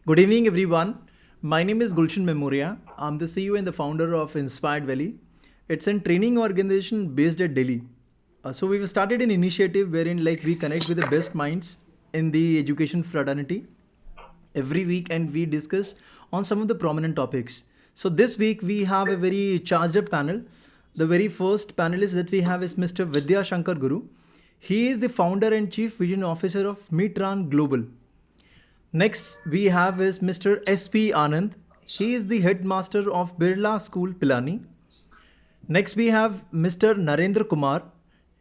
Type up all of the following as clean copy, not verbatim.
Good evening, everyone. My name is Gulshan Memoria. I'm the CEO and the founder of Inspiredvalley. It's a training organization based at Delhi. So we've started an initiative wherein we connect with the best minds in the education fraternity every week, and we discuss on some of the prominent topics. So this week we have a very charged up panel. The very first panelist that we have is Mr. Vidyashankar Guru. He is the founder and chief vision officer of MiTran Global. Next, we have is Mr. S.P. Anand. He is the headmaster of Birla School, Pilani. Next, we have Mr. Narender Kumar.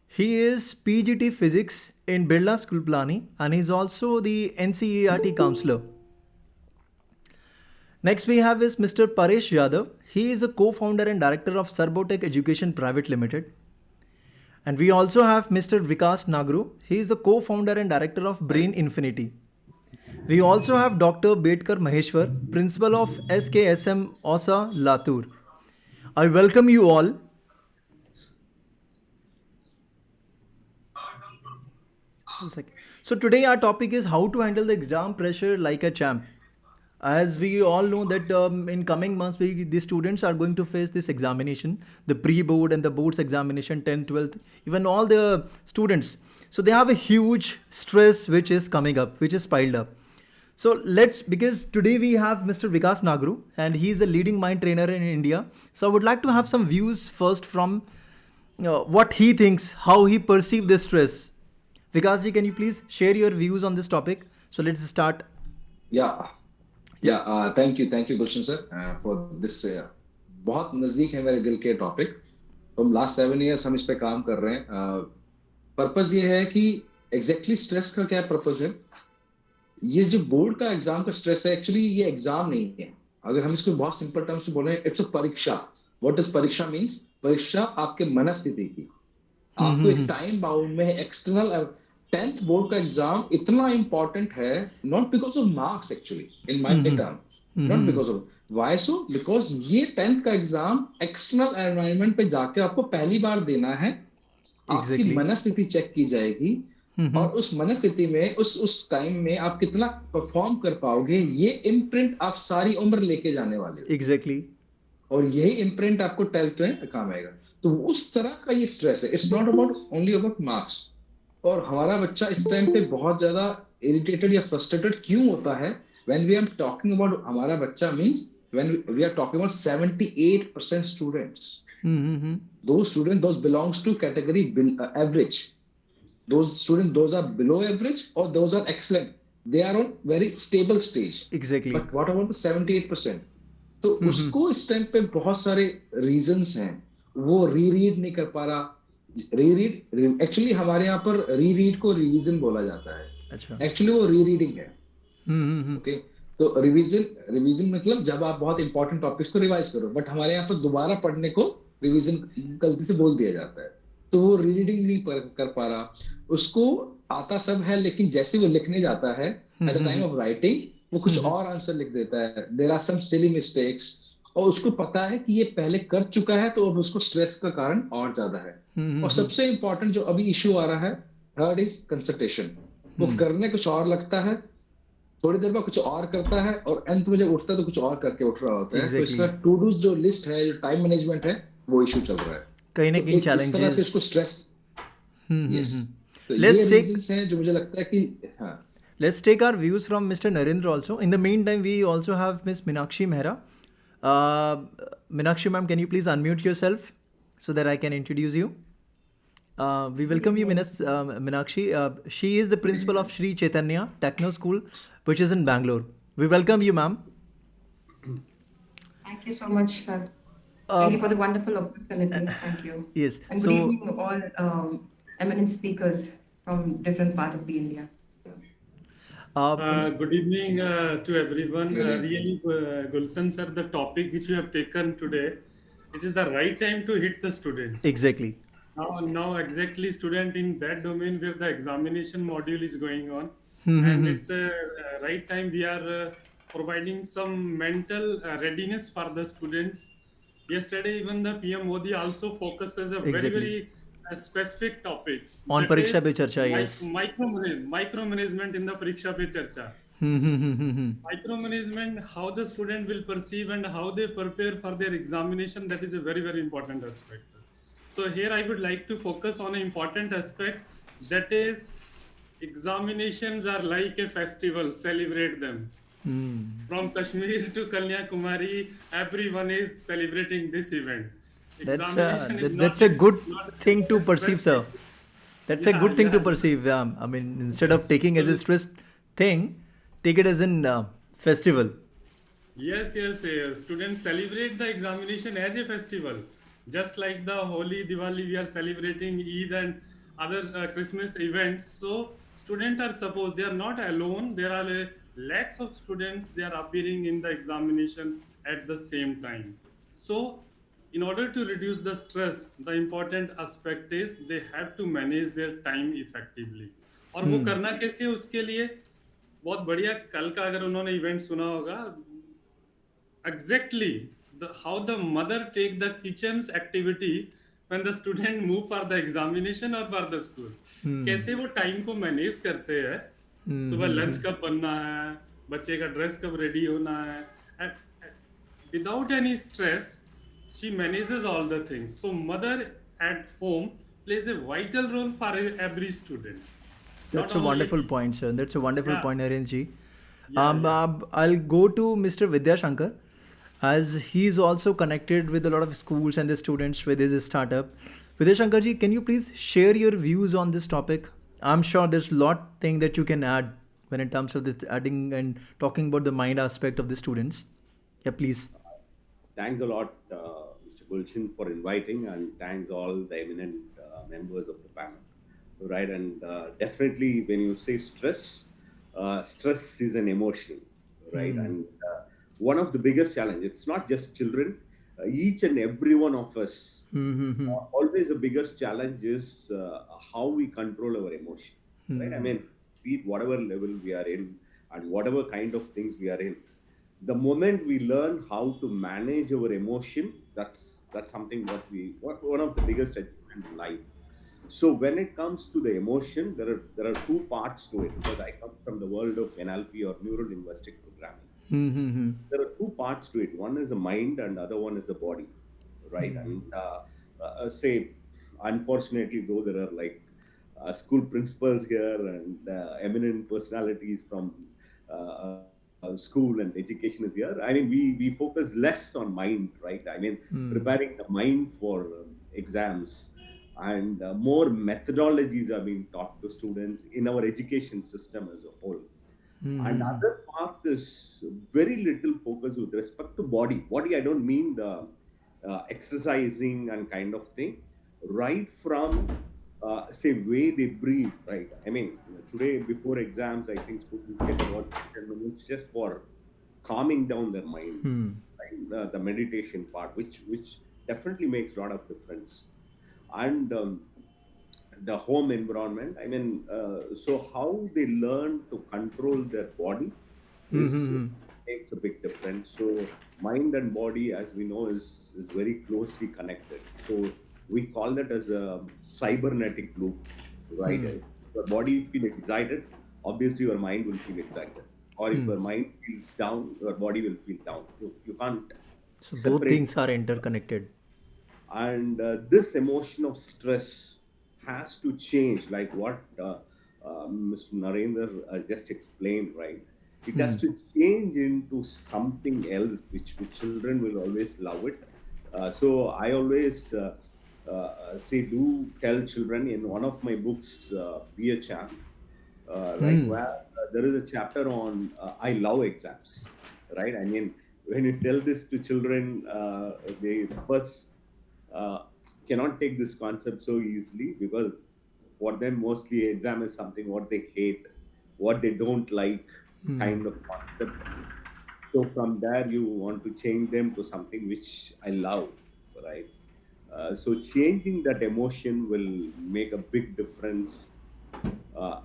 He is PGT Physics in Birla School, Pilani, and he's also the NCERT Counsellor. Next, we have is Mr. Paresh Yadav. He is the co-founder and director of CerboTech Education Private Limited. And we also have Mr. Vikaas Naagru. He is the co-founder and director of Brain Infinity. We also have Dr. Betkar Maheshwar, principal of SKSM AUSA LATUR. I welcome you all. So today our topic is how to handle the exam pressure like a champ. As we all know that in coming months, the students are going to face this examination, the pre-board and the boards examination, 10th, 12th, even all the students. So they have a huge stress which is coming up, which is piled up. So because today we have Mr. Vikaas Naagru, and he is a leading mind trainer in India. So I would like to have some views first from what he thinks, how he perceives this stress. Vikas ji, can you please share your views on this topic? So let's start. Thank you, Gulshan sir, for this. बहुत नजदीक है मेरे दिल के topic. हम last 7 years हम इस पे काम कर रहे हैं. पर्पस ये है कि एग्जैक्टली स्ट्रेस का क्या पर्पस है. ये जो बोर्ड का एग्जाम का स्ट्रेस है, एक्चुअली ये एग्जाम नहीं है. अगर हम इसको बहुत सिंपल टर्म से बोले, इट्स अ परीक्षा. व्हाट इज परीक्षा मींस? परीक्षा आपके मनस्थिति की. आपको एक टाइम बाउंड में एक्सटर्नल 10th बोर्ड का एग्जाम इतना इंपॉर्टेंट है, not because of marks actually, in my term, not because of. Why so? Because ये 10th का एग्जाम एक्सटर्नल एनवायरनमेंट पे जाके आपको पहली बार देना है. आपकी मनस्थिति चेक की जाएगी, और उस मनस्थिति में उस टाइम में आप कितना परफॉर्म कर पाओगे, ये इम्प्रिंट आप सारी उम्र लेके जाने वाले हो. एग्जैक्टली. और यही इम्प्रिंट आपको 12th में काम आएगा. तो उस तरह का ये स्ट्रेस है. It's not about only about marks. और हमारा बच्चा इस टाइम पे बहुत ज्यादा इरिटेटेड या फ्रस्ट्रेटेड क्यों होता है? When we are talking about हमारा बच्चा means when we are talking about 78% students. Those students, those belongs to category average. Those students, those are below average or those are excellent. They are on very stable stage. Exactly. But what about the 78%? तो उसको इस time पे बहुत सारे reasons हैं. वो रीरीड नहीं कर पा रहा. रीरीड एक्चुअली हमारे यहाँ पर रीरीड को रिवीजन बोला जाता है. अच्छा. एक्चुअली वो रीरीडिंग है. ओके. तो रिवीजन मतलब जब आप बहुत इंपॉर्टेंट टॉपिक्स को रिवाइज करो, बट हमारे यहाँ पर दोबारा पढ़ने को रिवीजन गलती से बोल दिया जाता है. तो वो रीडिंग नहीं कर पा रहा. उसको आता सब है, लेकिन जैसे वो लिखने जाता है at the time of writing, वो कुछ और आंसर लिख देता है. There are some silly mistakes, और उसको पता है कि ये पहले कर चुका है, तो अब उसको स्ट्रेस का कारण और ज्यादा है. और सबसे इंपॉर्टेंट जो अभी इश्यू आ रहा है, थर्ड इज कंसंट्रेशन. वो करने कुछ और लगता है, थोड़ी देर बाद कुछ और करता है, और अंत में जब उठता है तो कुछ और करके उठ रहा होता है. तो इसका टू डू जो लिस्ट है, जो टाइम मैनेजमेंट है, वो इशू चल रहा है. कहीं ना कहीं चैलेंजेस, इस तरह से इसको स्ट्रेस. यस. तो Let's ये take रीजंस हैं जो मुझे लगता है कि हाँ. Let's take our views from Mr. Narendra also. In the meantime, we also have Miss Meenakshi Mehra. Meenakshi ma'am, can you please unmute yourself so that I can introduce you? We welcome you, Meenakshi. She is the principal of Sri Chaitanya Techno School, which is in Bangalore. We welcome you, ma'am. Thank you so much, sir. Thank you for the wonderful opportunity. Thank you. Yes. And good evening, all eminent speakers from different part of the India. Good evening to everyone. Really, Gulshan sir, the topic which you have taken today, it is the right time to hit the students. Exactly. Now exactly student in that domain where the examination module is going on, and it's a right time we are providing some mental readiness for the students. Yesterday, even the PM Modi also focuses a very specific topic on Pariksha Pe Charcha. Yes. Micromanagement in the Pariksha Pe Charcha. Micromanagement, how the student will perceive and how they prepare for their examination, that is a very, very important aspect. So here I would like to focus on an important aspect, that is examinations are like a festival, celebrate them. From Kashmir to Kanyakumari, everyone is celebrating this event. Examination is That's a good not thing to a perceive, stress. sir. That's a Yeah, good thing to yeah. perceive. I mean, instead of taking as a So stress thing, take it as an festival. yes, yes, yes. Students celebrate the examination as a festival. Just like the Holi, Diwali, we are celebrating Eid and other Christmas events. So students are supposed, they are not alone. There are lakhs of students, they are appearing in the examination at the same time. So in order to reduce the stress, the important aspect is they have to manage their time effectively. और वो करना कैसे है उसके लिए बहुत बढ़िया कल का अगर उन्होंने इवेंट सुना होगा exactly how the mother take the kitchen's activity when the student move for the examination or for the school. कैसे वो टाइम को मैनेज करते हैं सुबह लंच कब बनना है बच्चे का ड्रेस कब रेडी होना है without any stress she manages all the things. So mother at home plays a vital role for every student, not That's a only wonderful point, sir. That's a wonderful yeah point, Narendra ji. yeah. I'll go to Mr. Vidyashankar, as he's also connected with a lot of schools and the students with his startup. Vidyashankar ji, can you please share your views on this topic? I'm sure there's a lot thing that you can add when in terms of this adding and talking about the mind aspect of the students. Yeah, please. Thanks a lot, Mr. Gulshan, for inviting, and thanks all the eminent members of the panel. Right, and definitely when you say stress, stress is an emotion, right? And one of the biggest challenge, it's not just children, each and every one of us, always the biggest challenge is how we control our emotion, right? I mean, be it whatever level we are in and whatever kind of things we are in, the moment we learn how to manage our emotion, that's something one of the biggest achievements in life. So when it comes to the emotion, there are two parts to it, because I come from the world of NLP or neuro linguistic programming. There are two parts to it. One is the mind and the other one is the body, right? And say, unfortunately, though, there are like school principals here and eminent personalities from school and education is here. I mean, we focus less on mind, right? I mean, preparing the mind for exams, and more methodologies are being taught to students in our education system as a whole. And other part is very little focus with respect to body. Body, I don't mean the exercising and kind of thing, right from say way they breathe, right? I mean, today before exams, I think students get about 10 minutes just for calming down their mind, right? The meditation part, which definitely makes a lot of difference. And the home environment, I mean, so how they learn to control their body makes a big difference. So mind and body, as we know, is very closely connected. So we call that as a cybernetic loop, right? If your body feels excited, obviously your mind will feel excited, or if your mind feels down, your body will feel down. You can't So both separate. things are interconnected. And this emotion of stress has to change, like what Mr. Narender just explained, right? It has to change into something else, which children will always love it. So I always say, do tell children in one of my books, Be a Champ, right, where there is a chapter on I love exams, right? I mean, when you tell this to children, they first cannot take this concept so easily, because for them mostly exam is something what they hate, what they don't like, kind of concept. So from there you want to change them to something which I love, right? So changing that emotion will make a big difference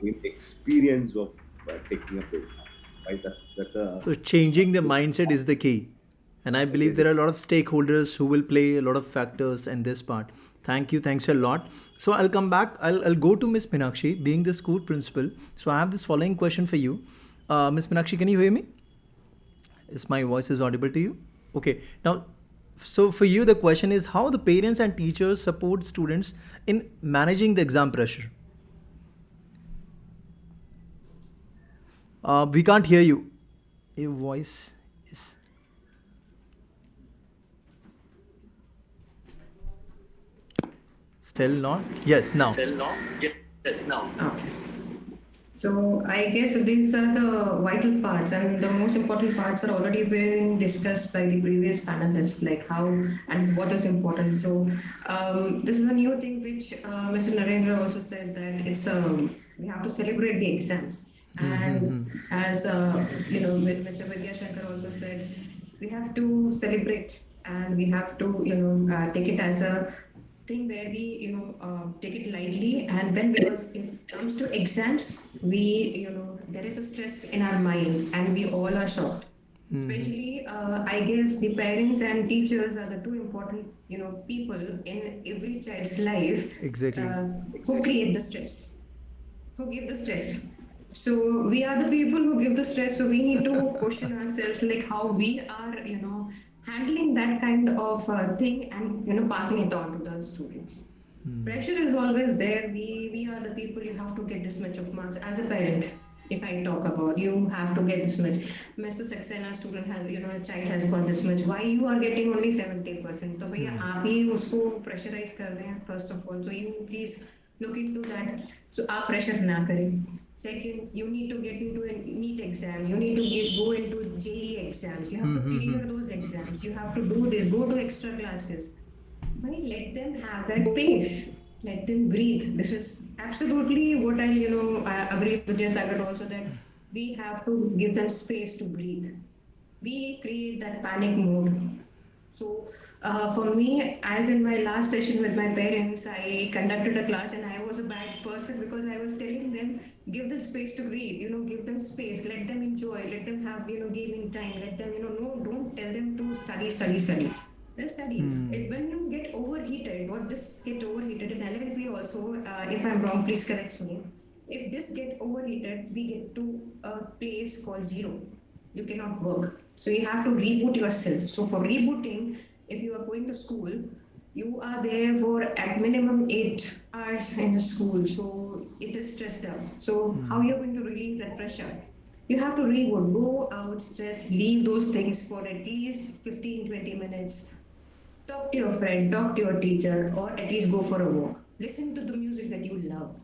in the experience of taking up exam, right? That's a So changing the mindset is the key. And I believe there are a lot of stakeholders who will play a lot of factors in this part. Thank you. Thanks a lot. So I'll come back. I'll go to Miss Meenakshi, being the school principal. So I have this following question for you. Miss Meenakshi, can you hear me? Is my voice is audible to you? Okay. Now, so for you, the question is how the parents and teachers support students in managing the exam pressure. We can't hear you. Your voice is. Still not? Yes, now. Okay. So I guess these are the vital parts, and the most important parts are already being discussed by the previous panelists, like how and what is important. So this is a new thing which Mr. Narender also said, that it's we have to celebrate the exams, and as Mr. Vidyashankar also said, we have to celebrate, and we have to take it as a thing where we take it lightly. And when, because it comes to exams, we there is a stress in our mind, and we all are shocked, especially I guess the parents and teachers are the two important people in every child's life. Exactly. Who create the stress, who give the stress. So we are the people who give the stress, so we need to question ourselves, like how we are handling that kind of thing, and passing it on to the students. Pressure is always there. We are the people, you have to get this much of marks. As a parent, if I talk about, you have to get this much. Mr. Saxena student has, a child has got this much. Why you are getting only 70%? तो भैया आप ही उसको pressurize कर रहे हैं, first of all. So you please look into that. So आप pressure ना करें. Second, you need to get into NEET exams. You need to go into JEE exams. You have to clear those exams. You have to do this. Go to extra classes. But let them have that pace. Let them breathe. This is absolutely what I agree with Vidyashankar also, that we have to give them space to breathe. We create that panic mode. So for me, as in my last session with my parents, I conducted a class, and I was a bad person because I was telling them, give the space to breathe, give them space, let them enjoy, let them have, gaming time, let them, no, don't tell them to study. They'll study. When you get overheated, get overheated in LLB also, if I'm wrong, please correct me. If this get overheated, we get to a place called zero. You cannot work. So you have to reboot yourself. So for rebooting, if you are going to school, you are there for at minimum 8 hours in the school. So it is stressed out. So how you're going to release that pressure? You have to reboot, go out, stress, leave those things for at least 15-20 minutes. Talk to your friend, talk to your teacher, or at least go for a walk. Listen to the music that you love.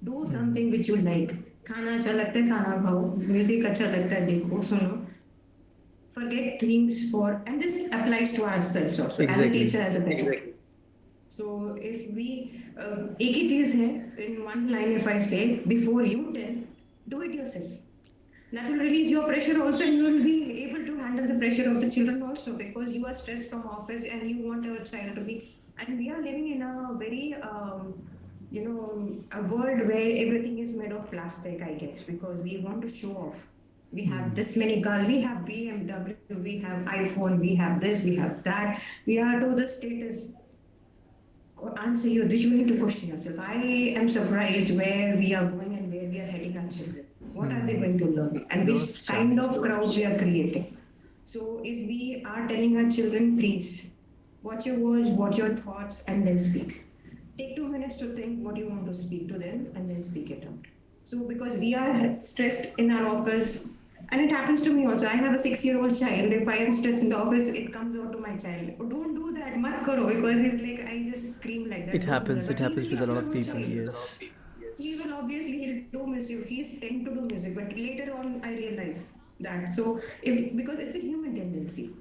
Do something which you like. खाना अच्छा लगता है, खाना खाओ. Music अच्छा लगता है, देखो, सुनो. Forget things and this applies to ourselves also, as a teacher, as a parent. So if we, एक ही चीज़ है, in one line if I say, before you tell, do it yourself. That will release your pressure also, and you will be able to handle the pressure of the children also, because you are stressed from office and you want your child to be. And we are living in a very, a world where everything is made of plastic, I guess, because we want to show off. We have this many cars, we have BMW, we have iPhone, we have this, we have that. We are to the status. Answer you, this you need to question yourself. I am surprised where we are going and where we are heading our children. What are they going to learn? And which kind of crowd we are creating? So if we are telling our children, please, watch your words, watch your thoughts, and then speak. Take 2 minutes to think what you want to speak to them, and then speak it out. So because we are stressed in our office, and it happens to me also. I have a 6-year-old child. If I am stressed in the office, it comes out to my child. Oh, don't do that, mat karo, because he's like, I just scream like that. It happens. It happens with a lot of people. Yes. He will obviously do music. He's tend to do music, but later on I realize that. So because it's a human tendency.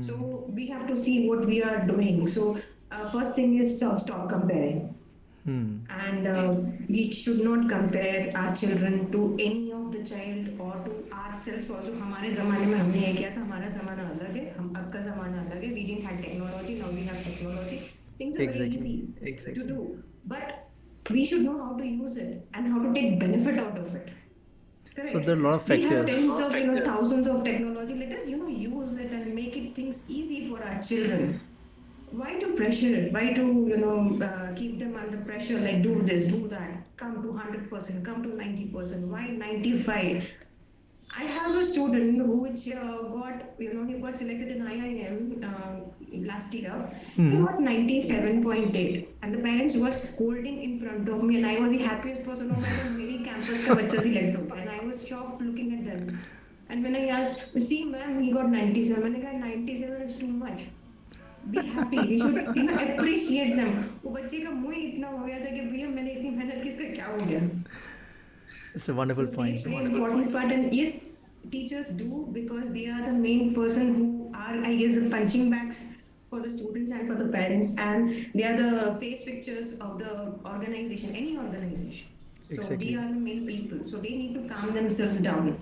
So we have to see what we are doing. So first thing is stop comparing. And we should not compare our children to any of the child or to ourselves also. हमारे ज़माने में हमने ये किया था, हमारा ज़माना अलग है, अब का ज़माना अलग है. We didn't have technology, now we have technology. Things are very easy to do, but we should know how to use it and how to take benefit out of it. Correct. So there are a lot of We have factors. tens of thousands of technology. Let us use it and make it things easy for our children. Why to pressure it? Why to keep them under pressure? Like do this, do that. Come to 100%, come to 90%. Why 95? I have a student who which got, he got selected in IIM last year. He got 97.8, and the parents were scolding in front of me, and I was the happiest person. Oh my God, मेरी campus का बच्चा select हो गया, and I was shocked looking at them. And when I asked, see, ma'am, he got 97. मैंने कहा 97 is too much. Be happy. We should, appreciate them. वो बच्चे का मुंह ही इतना हो गया था कि भैया मैंने इतनी मेहनत की, इसका क्या हो गया? It's a wonderful So point. they play an important part, and yes, teachers do, because they are the main person who are, I guess, the punching bags for the students and for the parents, and they are the face pictures of the organization, any organization. So Exactly. they are the main people. So they need to calm themselves down.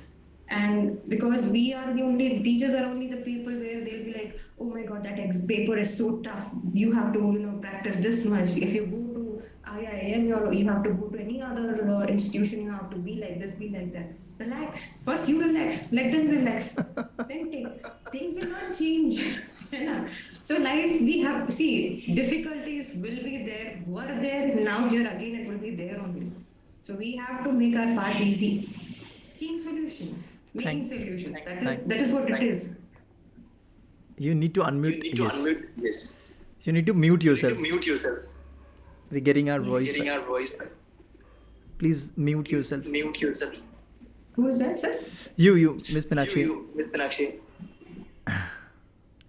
And because we are the only teachers are only the people where they'll be like, oh my God, that paper is so tough. You have to, practice this much. If you go to IIM or you have to go to any other institution, you have to be like this, be like that. Relax. First you relax. Let them relax. Then take. Things will not change. So life, we have, see, difficulties will be there, were there, now here again it will be there only. So we have to make our part easy. Seeing solutions, making solutions. That is what it is. You need to unmute. Yes. You need to mute yourself. Mute yourself. We're getting our voice. Please mute yourself. Mute yourself. Who is that, sir? You, Miss Meenakshi. You, Miss Meenakshi.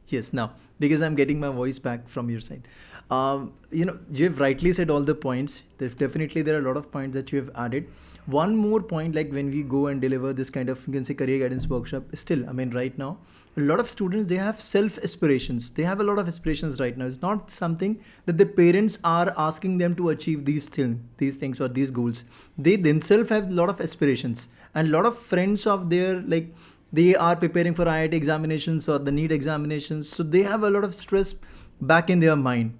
Yes, now, because I'm getting my voice back from your side. You have rightly said all the points. Definitely, there are a lot of points that you have added. One more point, like when we go and deliver this kind of, you can say, career guidance workshop, still, right now, a lot of students, they have self-aspirations. They have a lot of aspirations right now. It's not something that the parents are asking them to achieve these things or these goals. They themselves have a lot of aspirations. And a lot of friends of their, like, they are preparing for IIT examinations or the NEET examinations. So they have a lot of stress back in their mind.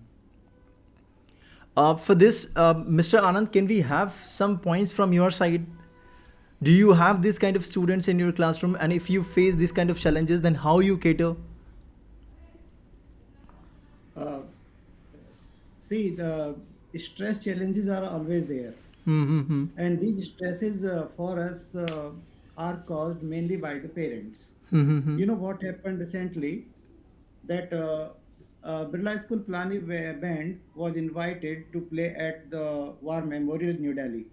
For this, Mr. Anand, can we have some points from your side? Do you have this kind of students in your classroom? And if you face this kind of challenges, then how you cater? See, the stress challenges are always there. Mm-hmm. And these stresses for us are caused mainly by the parents. Mm-hmm. You know what happened recently? That Birla School Pilani band was invited to play at the War Memorial in New Delhi.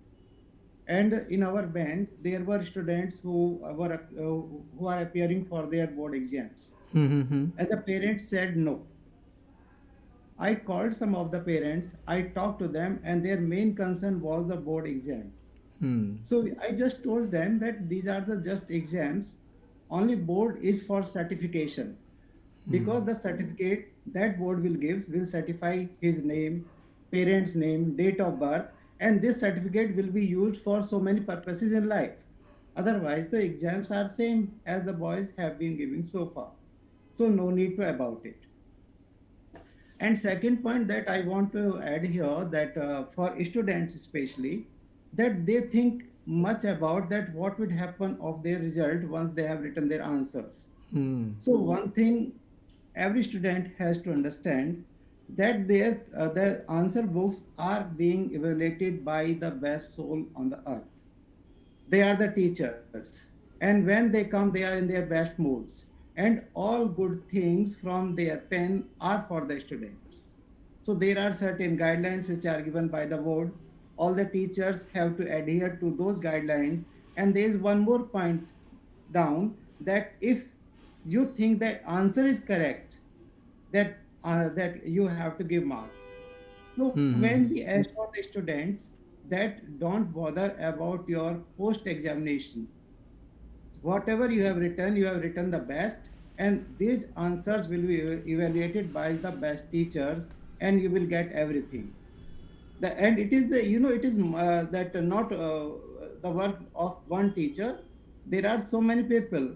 And in our band, there were students who are appearing for their board exams. Mm-hmm. And the parents said no. I called some of the parents, I talked to them, and their main concern was the board exam. So I just told them that these are the just exams. Only board is for certification. Because the certificate that board will give will certify his name, parents' name, date of birth, and this certificate will be used for so many purposes in life. Otherwise, the exams are same as the boys have been giving so far. So no need to about it. And second point that I want to add here, that for students especially, that they think much about that what would happen of their result once they have written their answers. So one thing every student has to understand, that their answer books are being evaluated by the best soul on the earth. They are the teachers, and when they come, they are in their best moods, and all good things from their pen are for the students. So there are certain guidelines which are given by the board. All the teachers have to adhere to those guidelines. And there is one more point down, that if you think the answer is correct, that you have to give marks. So when we assure the students that don't bother about your post-examination, whatever you have written the best, and these answers will be evaluated by the best teachers, and you will get everything. And it is that not the work of one teacher. There are so many people.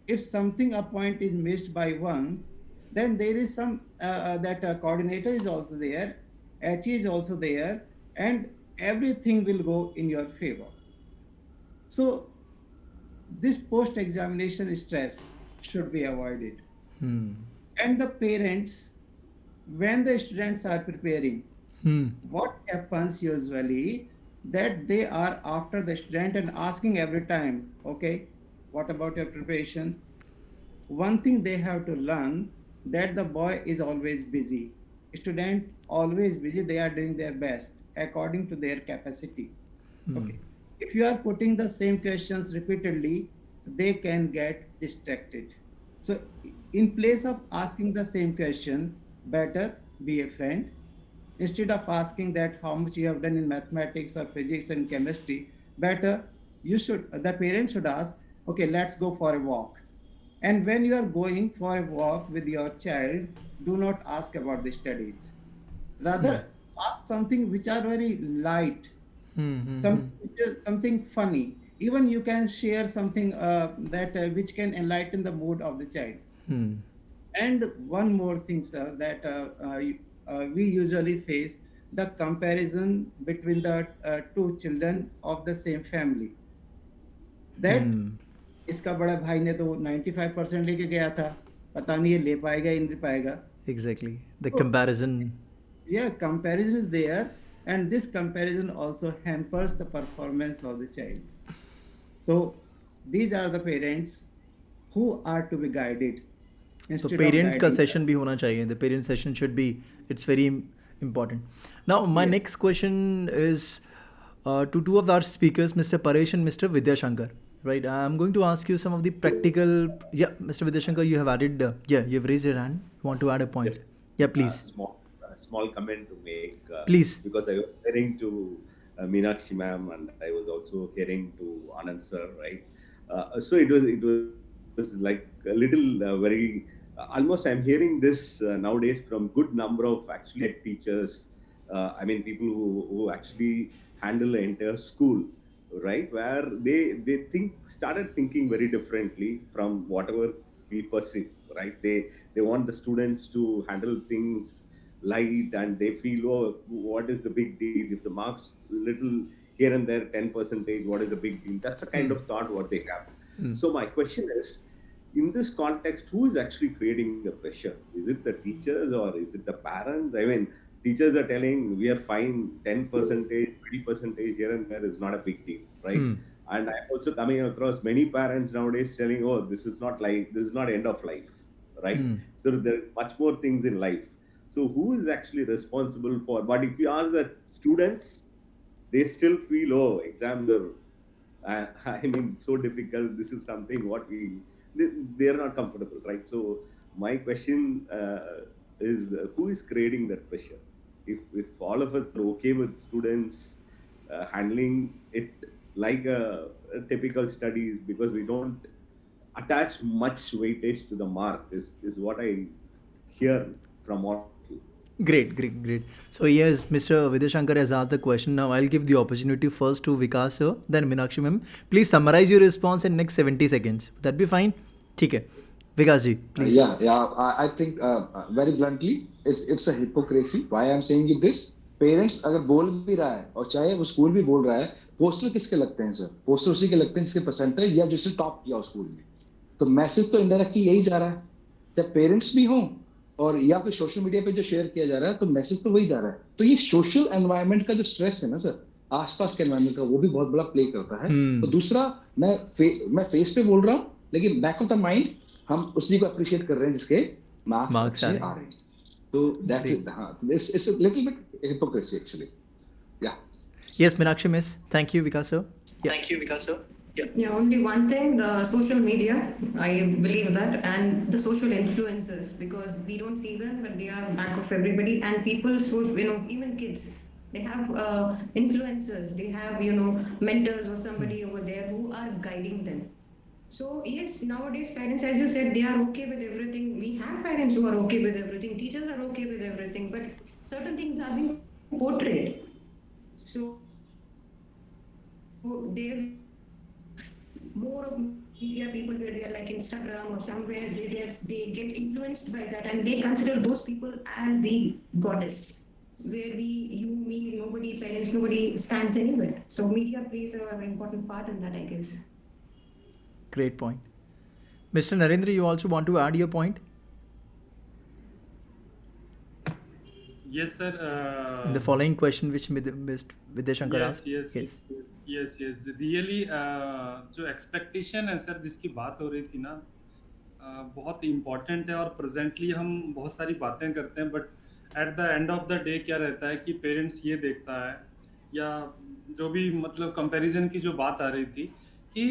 If something a point is missed by one, then there is some that coordinator is also there, HE is also there, and everything will go in your favor. So this post-examination stress should be avoided. And the parents, when the students are preparing, what happens usually, that they are after the student and asking every time, okay, what about your preparation? One thing they have to learn, that the boy is always busy. Student always busy, they are doing their best according to their capacity. Okay. If you are putting the same questions repeatedly, they can get distracted. So in place of asking the same question, better be a friend. Instead of asking that how much you have done in mathematics or physics and chemistry, better the parent should ask, okay, let's go for a walk. And when you are going for a walk with your child, do not ask about the studies. Rather, ask something which are very light, something funny. Even you can share something that which can enlighten the mood of the child. And one more thing, sir, that we usually face the comparison between the two children of the same family. That इसका बड़ा भाई ने तो 95% लेके गया था, पता नहीं ये ले पाएगा या नहीं पाएगा. Exactly. The So, comparison. yeah, comparison is there, and this comparison also hampers the performance of the child. So these are the parents who are to be guided So instead of parent का guiding. session भी होना चाहिए. The parent session should be, it's very important. Now my next question is to two of our speakers, Mr. Paresh and Mr. Vidyashankar. Right, I'm going to ask you some of the practical. Yeah, Mr. Vidyashankar, you have added. You've raised your hand. You want to add a point? Yes. Yeah, please. Small comment to make. Please. Because I was hearing to Meenakshi ma'am, and I was also hearing to Anand sir, right? So it was like a little very. Almost I'm hearing this nowadays from good number of actually head teachers. I mean, people who actually handle the entire school, right? Where they started thinking very differently from whatever we perceive, right? They want the students to handle things light, and they feel, oh, what is the big deal if the marks little here and there 10%, what is the big deal? That's the kind of thought what they have. So my question is, in this context, who is actually creating the pressure? Is it the teachers or is it the parents? I mean, teachers are telling we are fine, 10%, 20% here and there is not a big deal, right? And I'm also coming across many parents nowadays telling, oh, this is not end of life, right? So there's much more things in life. So who is actually responsible for? But if you ask the students, they still feel, oh, exams are, I mean, so difficult. This is something what they are not comfortable, right? So my question is, who is creating that pressure? If all of us are okay with students handling it like a typical studies, because we don't attach much weightage to the mark, is what I hear from all. Great. So yes, Mr. Vidyashankar has asked the question. Now I'll give the opportunity first to Vikaas sir, then Meenakshi ma'am. Please summarize your response in next 70 seconds. Would that be fine? ठीक है. Vikaas ji, please. I think very bluntly, it's a hypocrisy. Why I'm saying you this? Parents अगर बोल भी रहा है और चाहे वो स्कूल भी बोल रहा है, पोस्टर किसके लगते हैं सर? पोस्टर उसी के लगते हैं जिसके परसेंटेज या जिसने टॉप किया स्कूल में. तो मैसेज तो इनडायरेक्टली यही जा रहा है. चाहे पेरेंट्स भी हों और या फिर सोशल मीडिया पे जो शेयर किया जा रहा है, तो मैसेज तो वही जा रहा है. तो ये सोशल एनवायरनमेंट का जो स्ट्रेस है ना सर, आसपास के एनवायरनमेंट का, वो भी बहुत बड़ा प्ले करता है. तो दूसरा, मैं फेस पे बोल रहा हूँ, लेकिन बैक ऑफ द माइंड हम उसी को अप्रिशिएट कर रहे हैं जिसके मार्क्स अच्छे आ रहे हैं. तो दैट्स इट. हाँ, it's a little bit hypocrisy actually. Yeah. Yes, Meenakshi miss. Thank you, Vikaas sir. Thank you, Vikas sir. Yeah, only one thing, the social media, I believe that, and the social influencers, because we don't see them, but they are back of everybody, and people, so, even kids, they have influencers, they have, mentors or somebody over there who are guiding them. So yes, nowadays parents, as you said, they are okay with everything. We have parents who are okay with everything, teachers are okay with everything, but certain things are being portrayed. So they're more of media people where they are like Instagram or somewhere, they get influenced by that, and they consider those people as the goddess, where you, me, nobody, parents, nobody stands anywhere. So media plays an important part in that, I guess. Great point. Mr. Narender, you also want to add your point? Yes, sir. In the following question which Vidyashankar asked. Yes. Yes yes really जो expectation है sir जिसकी बात हो रही थी ना, बहुत important है। और प्रेजेंटली हम बहुत सारी बातें करते हैं, but at the end of the day क्या रहता है कि पेरेंट्स ये देखता है, या जो भी मतलब कंपैरिजन की जो बात आ रही थी कि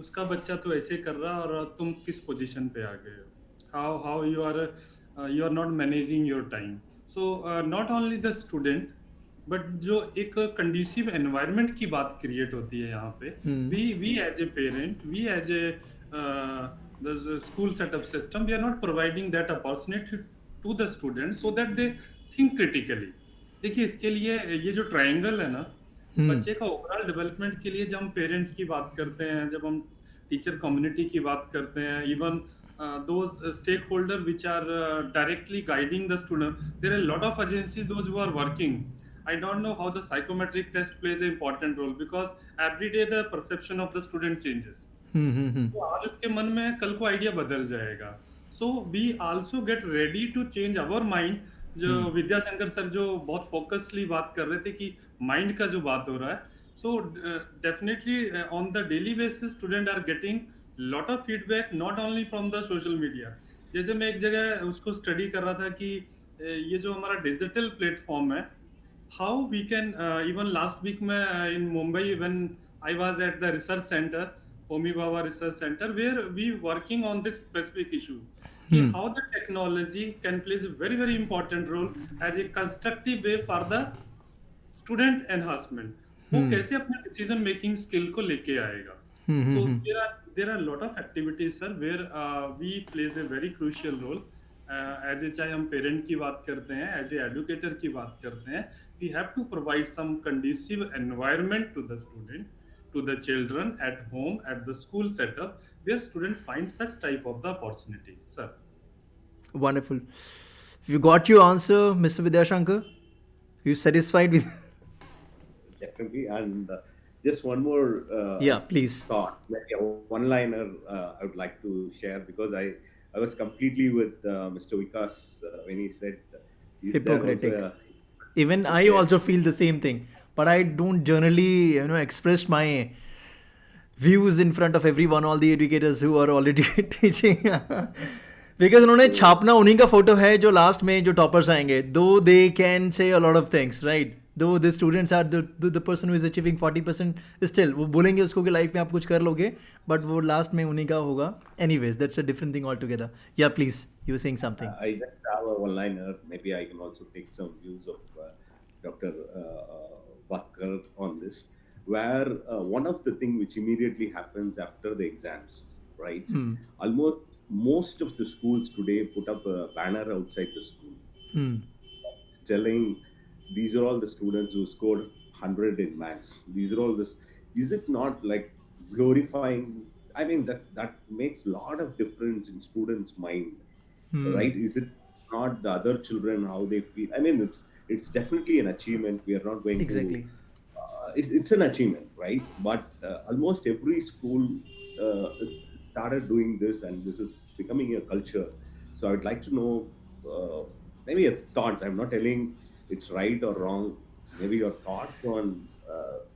उसका बच्चा तो ऐसे कर रहा है और तुम किस पोजीशन पे आ गए हो, how you are not managing your time. So not only the student, but जो एक कंड्यूसिव एनवायरनमेंट की बात क्रिएट होती है यहाँ पे, we as a parent, we as a the school setup system, we are not providing that opportunity to the students so that they think critically। देखिए इसके लिए ये जो ट्रायंगल है ना, बच्चे का ओवरऑल डेवलपमेंट के लिए जब हम पेरेंट्स की बात करते हैं, जब हम टीचर कम्युनिटी की बात करते हैं, even those stakeholder which are directly guiding the student, there are a lot of agencies those who are working। I don't know how the psychometric test plays an important role, because every day the perception of the student changes। तो आज उसके मन में कल को idea बदल जाएगा। So we also get ready to change our mind. जो विद्याशंकर सर जो बहुत फोकसली बात कर रहे थे कि माइंड का जो बात हो रहा है, so definitely on the daily basis student are getting lot of feedback, not only from the social media. जैसे मैं एक जगह उसको स्टडी कर रहा था कि ये जो हमारा डिजिटल प्लेटफॉर्म है, how we can even last week में in Mumbai when I was at the research center, Homi Baba Research Center, where we working on this specific issue, कि how the technology can play a very very important role as a constructive way for the student enhancement। वो कैसे अपने decision making skill को लेके आएगा। So there are lot of activities sir where we plays a very crucial role। As a, चाहे हम parent की बात करते हैं, एज ए एडुकेटर की बात करते हैं, we have to provide some conducive environment to the student, to the children at home, at the school setup, where student find such type of the opportunities sir. Wonderful. You got your answer, Mr. Vidyashankar? You satisfied with? Definitely. And just one more Yeah, please. thought, maybe a one-liner I would like to share, because I was completely with Mr. Vikaas when he said is there Hypocritic. also Even I also feel the same thing, but I don't generally, express my views in front of everyone, all the educators who are already teaching. Because उन्होंने छापना उन्हीं का photo है जो last में जो toppers आएंगे, though they can say a lot of things, right? Though the students are the person who is achieving 40%, still वो बोलेंगे उसको कि लाइफ में आप कुछ कर लोगे, but वो लास्ट में उन्हीं का होगा। Anyways, that's a different thing altogether. Yeah, please, you were saying something. I just have a one-liner. Maybe I can also take some views of Dr. Betkar on this, where one of the things which immediately happens after the exams, right? Almost most of the schools today put up a banner outside the school telling these are all the students who scored 100 in maths. These are all this. Is it not like glorifying? I mean, that makes a lot of difference in students' mind, right? Is it not the other children how they feel? I mean, it's definitely an achievement. We are not going Exactly. to. It's an achievement, right? But almost every school started doing this, and this is becoming a culture. So I would like to know maybe your thoughts. I'm not telling it's right or wrong. Maybe your thoughts on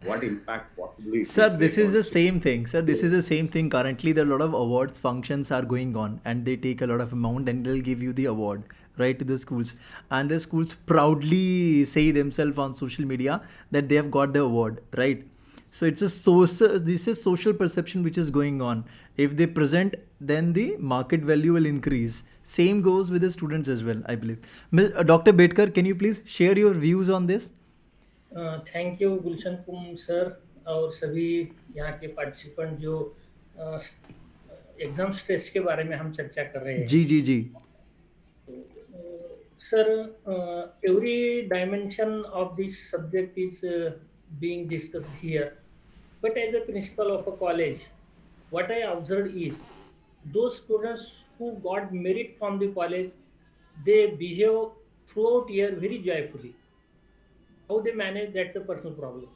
what impact possibly. Sir, this is the same thing. Sir, this is the same thing. Currently, there are a lot of awards functions are going on, and they take a lot of amount, and they'll give you the award, right, to the schools. And the schools proudly say themselves on social media that they have got the award, right? So it's a this is social perception which is going on. If they present, then the market value will increase. Same goes with the students as well, I believe. Dr. Betkar, can you please share your views on this? Thank you Gulshan कुम sir और सभी यहाँ के participant जो exam stress के बारे में हम चर्चा कर रहे हैं। जी जी जी sir, every dimension of this subject is being discussed here, but as a principal of a college, what I observed is those students who got merit from the college, they behave throughout year very joyfully. How they manage, that's a personal problem.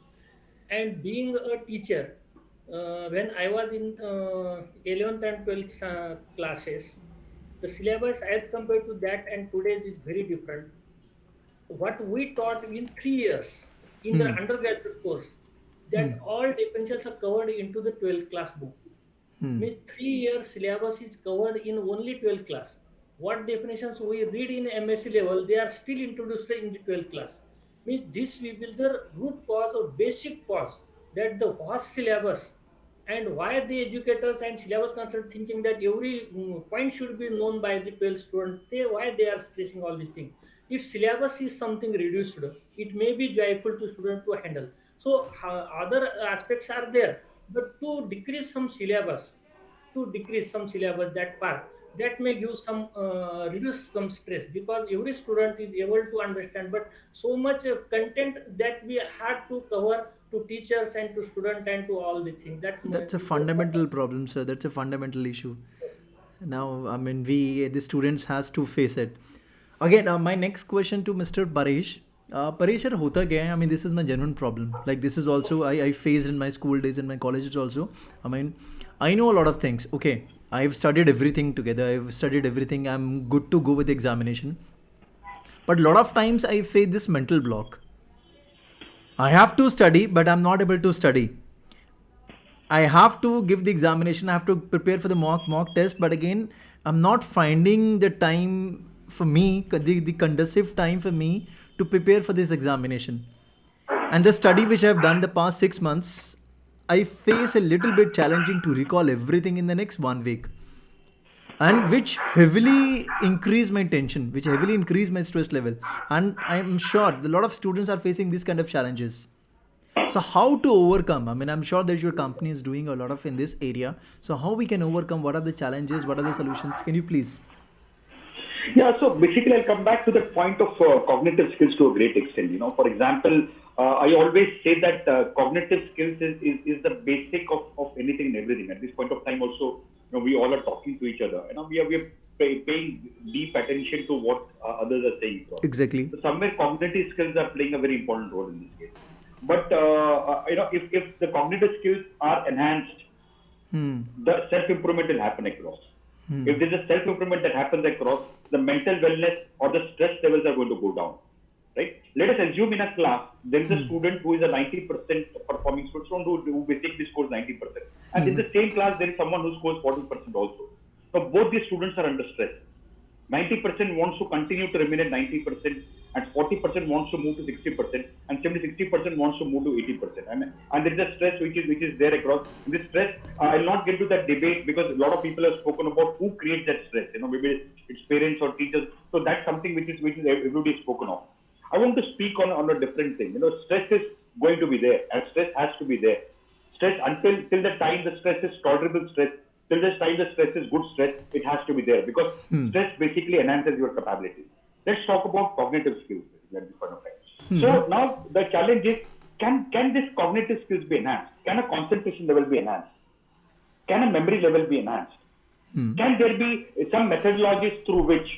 And being a teacher, when I was in 11th and 12th classes, the syllabus as compared to that and today's is very different. What we taught in 3 years in the undergraduate course, that all definitions are covered into the 12th class book. Means 3 years syllabus is covered in only 12th class. What definitions we read in MSc level, they are still introduced in the 12th class. Means this will be the root cause or basic cause that the vast syllabus and why the educators and syllabus consultants thinking that every point should be known by the 12th student. Why they are stressing all these things? If syllabus is something reduced, it may be joyful to student to handle. So other aspects are there, but to decrease some syllabus, that part that may give some reduce some stress, because every student is able to understand, but so much content that we had to cover to teachers and to student and to all the things that That's a fundamental problem, sir. That's a fundamental issue. Now, I mean, the students has to face it. Again, my next question to Mr. Paresh. Paresh, sir, hota kya hai? I mean, this is my genuine problem. Like, this is also, I faced in my school days and my colleges also. I mean, I know a lot of things. Okay, I've studied everything together. I've studied everything. I'm good to go with the examination. But a lot of times I face this mental block. I have to study, but I'm not able to study. I have to give the examination. I have to prepare for the mock test. But again, I'm not finding the time for me, the conducive time for me to prepare for this examination. And the study which I've done the past 6 months, I face a little bit challenging to recall everything in the next 1 week. And which heavily increase my tension, which heavily increase my stress level. And I'm sure a lot of students are facing these kind of challenges. So how to overcome? I mean, I'm sure that your company is doing a lot of in this area. So how we can overcome? What are the challenges? What are the solutions? Can you please? Yeah, so basically I'll come back to the point of cognitive skills to a great extent. You know, for example, I always say that cognitive skills is the basic of anything and everything. At this point of time also, you know, we all are talking to each other. You know, we are paying deep attention to what others are saying. Exactly. So somewhere cognitive skills are playing a very important role in this case. But you know, if the cognitive skills are enhanced, the self-improvement will happen across. If there's a self-improvement that happens across, the mental wellness or the stress levels are going to go down. Right? Let us assume in a class, there is a student who is a 90% performing student who basically scores 90%. And in the same class, there is someone who scores 40% also. So both these students are under stress. 90% wants to continue to remain at 90%, and 40% wants to move to 60%, and 60% wants to move to 80%. And there is a stress which is there across. This stress, I'll not get to that debate because a lot of people have spoken about who creates that stress. You know, maybe it's parents or teachers. So that's something which is everybody has spoken of. I want to speak on a different thing. You know, stress is going to be there, and stress has to be there. Stress till the time the stress is tolerable stress, till the time the stress is good stress, it has to be there because stress basically enhances your capability. Let's talk about cognitive skills. So now the challenge is, can this cognitive skills be enhanced? Can a concentration level be enhanced? Can a memory level be enhanced? Can there be some methodologies through which,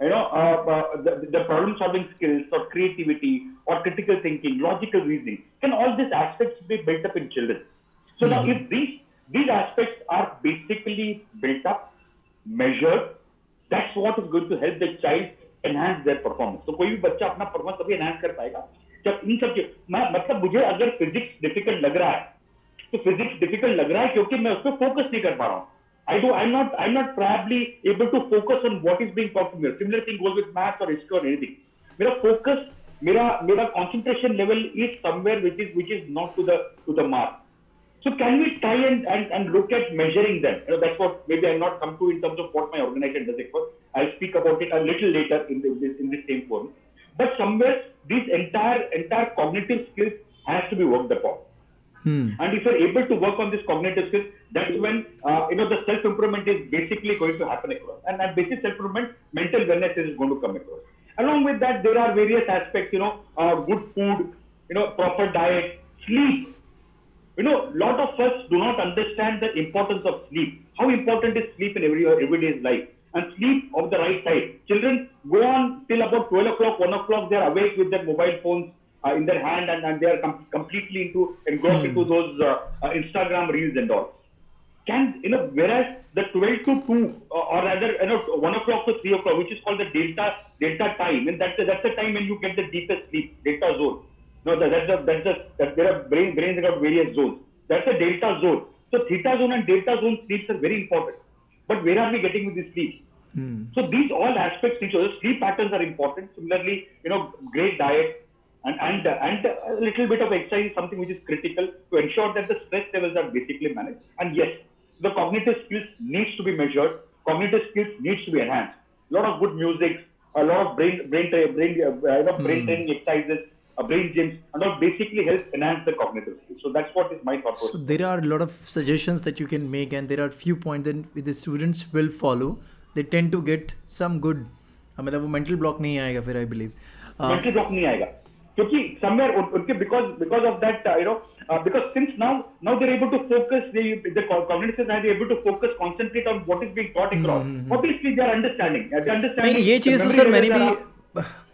you know, the problem-solving skills or creativity or critical thinking, logical reasoning, can all these aspects be built up in children? So now if these aspects are basically built up, measured, that's what is going to help the child enhance their performance. So कोई भी बच्चा अपना performance तभी enhance कर पाएगा जब इन सब मतलब मुझे अगर physics difficult लग रहा है तो physics difficult लग रहा है क्योंकि मैं उस पर focus नहीं कर पा रहा हूँ. I'm not probably able to focus on what is being taught to me. Similar thing goes with math or history or anything. मेरा focus, मेरा concentration level is somewhere which is not to the mark. So can we try and look at measuring them? You know, that's what maybe I'll not come to in terms of what my organization does it for. I'll speak about it a little later in this same forum. But somewhere these entire cognitive skills has to be worked upon. And if you're able to work on this cognitive skills, that's when you know, the self-improvement is basically going to happen across. And at basic self-improvement, mental wellness is going to come across. Along with that, there are various aspects, you know, good food, you know, proper diet, sleep. You know, a lot of us do not understand the importance of sleep. How important is sleep in everyday's life? And sleep of the right side. Children go on till about 12 o'clock, 1 o'clock, they are awake with their mobile phones in their hand, and they are completely engrossed into those Instagram reels and all. Can, you know, whereas the 12 to 2, or rather, you know, 1 o'clock to 3 o'clock, which is called the delta time, and that's the time when you get the deepest sleep, delta zone. No, there are brains that got various zones. That's a delta zone. So theta zone and delta zone sleeps are very important. But where are we getting with this sleep? So these all aspects, so sleep patterns are important. Similarly, great diet and a little bit of exercise is something which is critical to ensure that the stress levels are basically managed. And yes, the cognitive skills needs to be measured. Cognitive skills needs to be enhanced. A lot of good music, a lot of brain training exercises, brain gyms, and all basically help enhance the cognitive skills. So that's what is my thought process. So there are a lot of suggestions that you can make, and there are few points that the students will follow. They tend to get some good. मतलब वो mental block नहीं आएगा फिर I believe. Mental block नहीं आएगा क्योंकि somewhere उनके because of that because since now they're able to focus, the cognitive side they're able to focus, concentrate on what is being taught across. Obviously they are understanding. नहीं ये चीज़ तो sir मैंने भी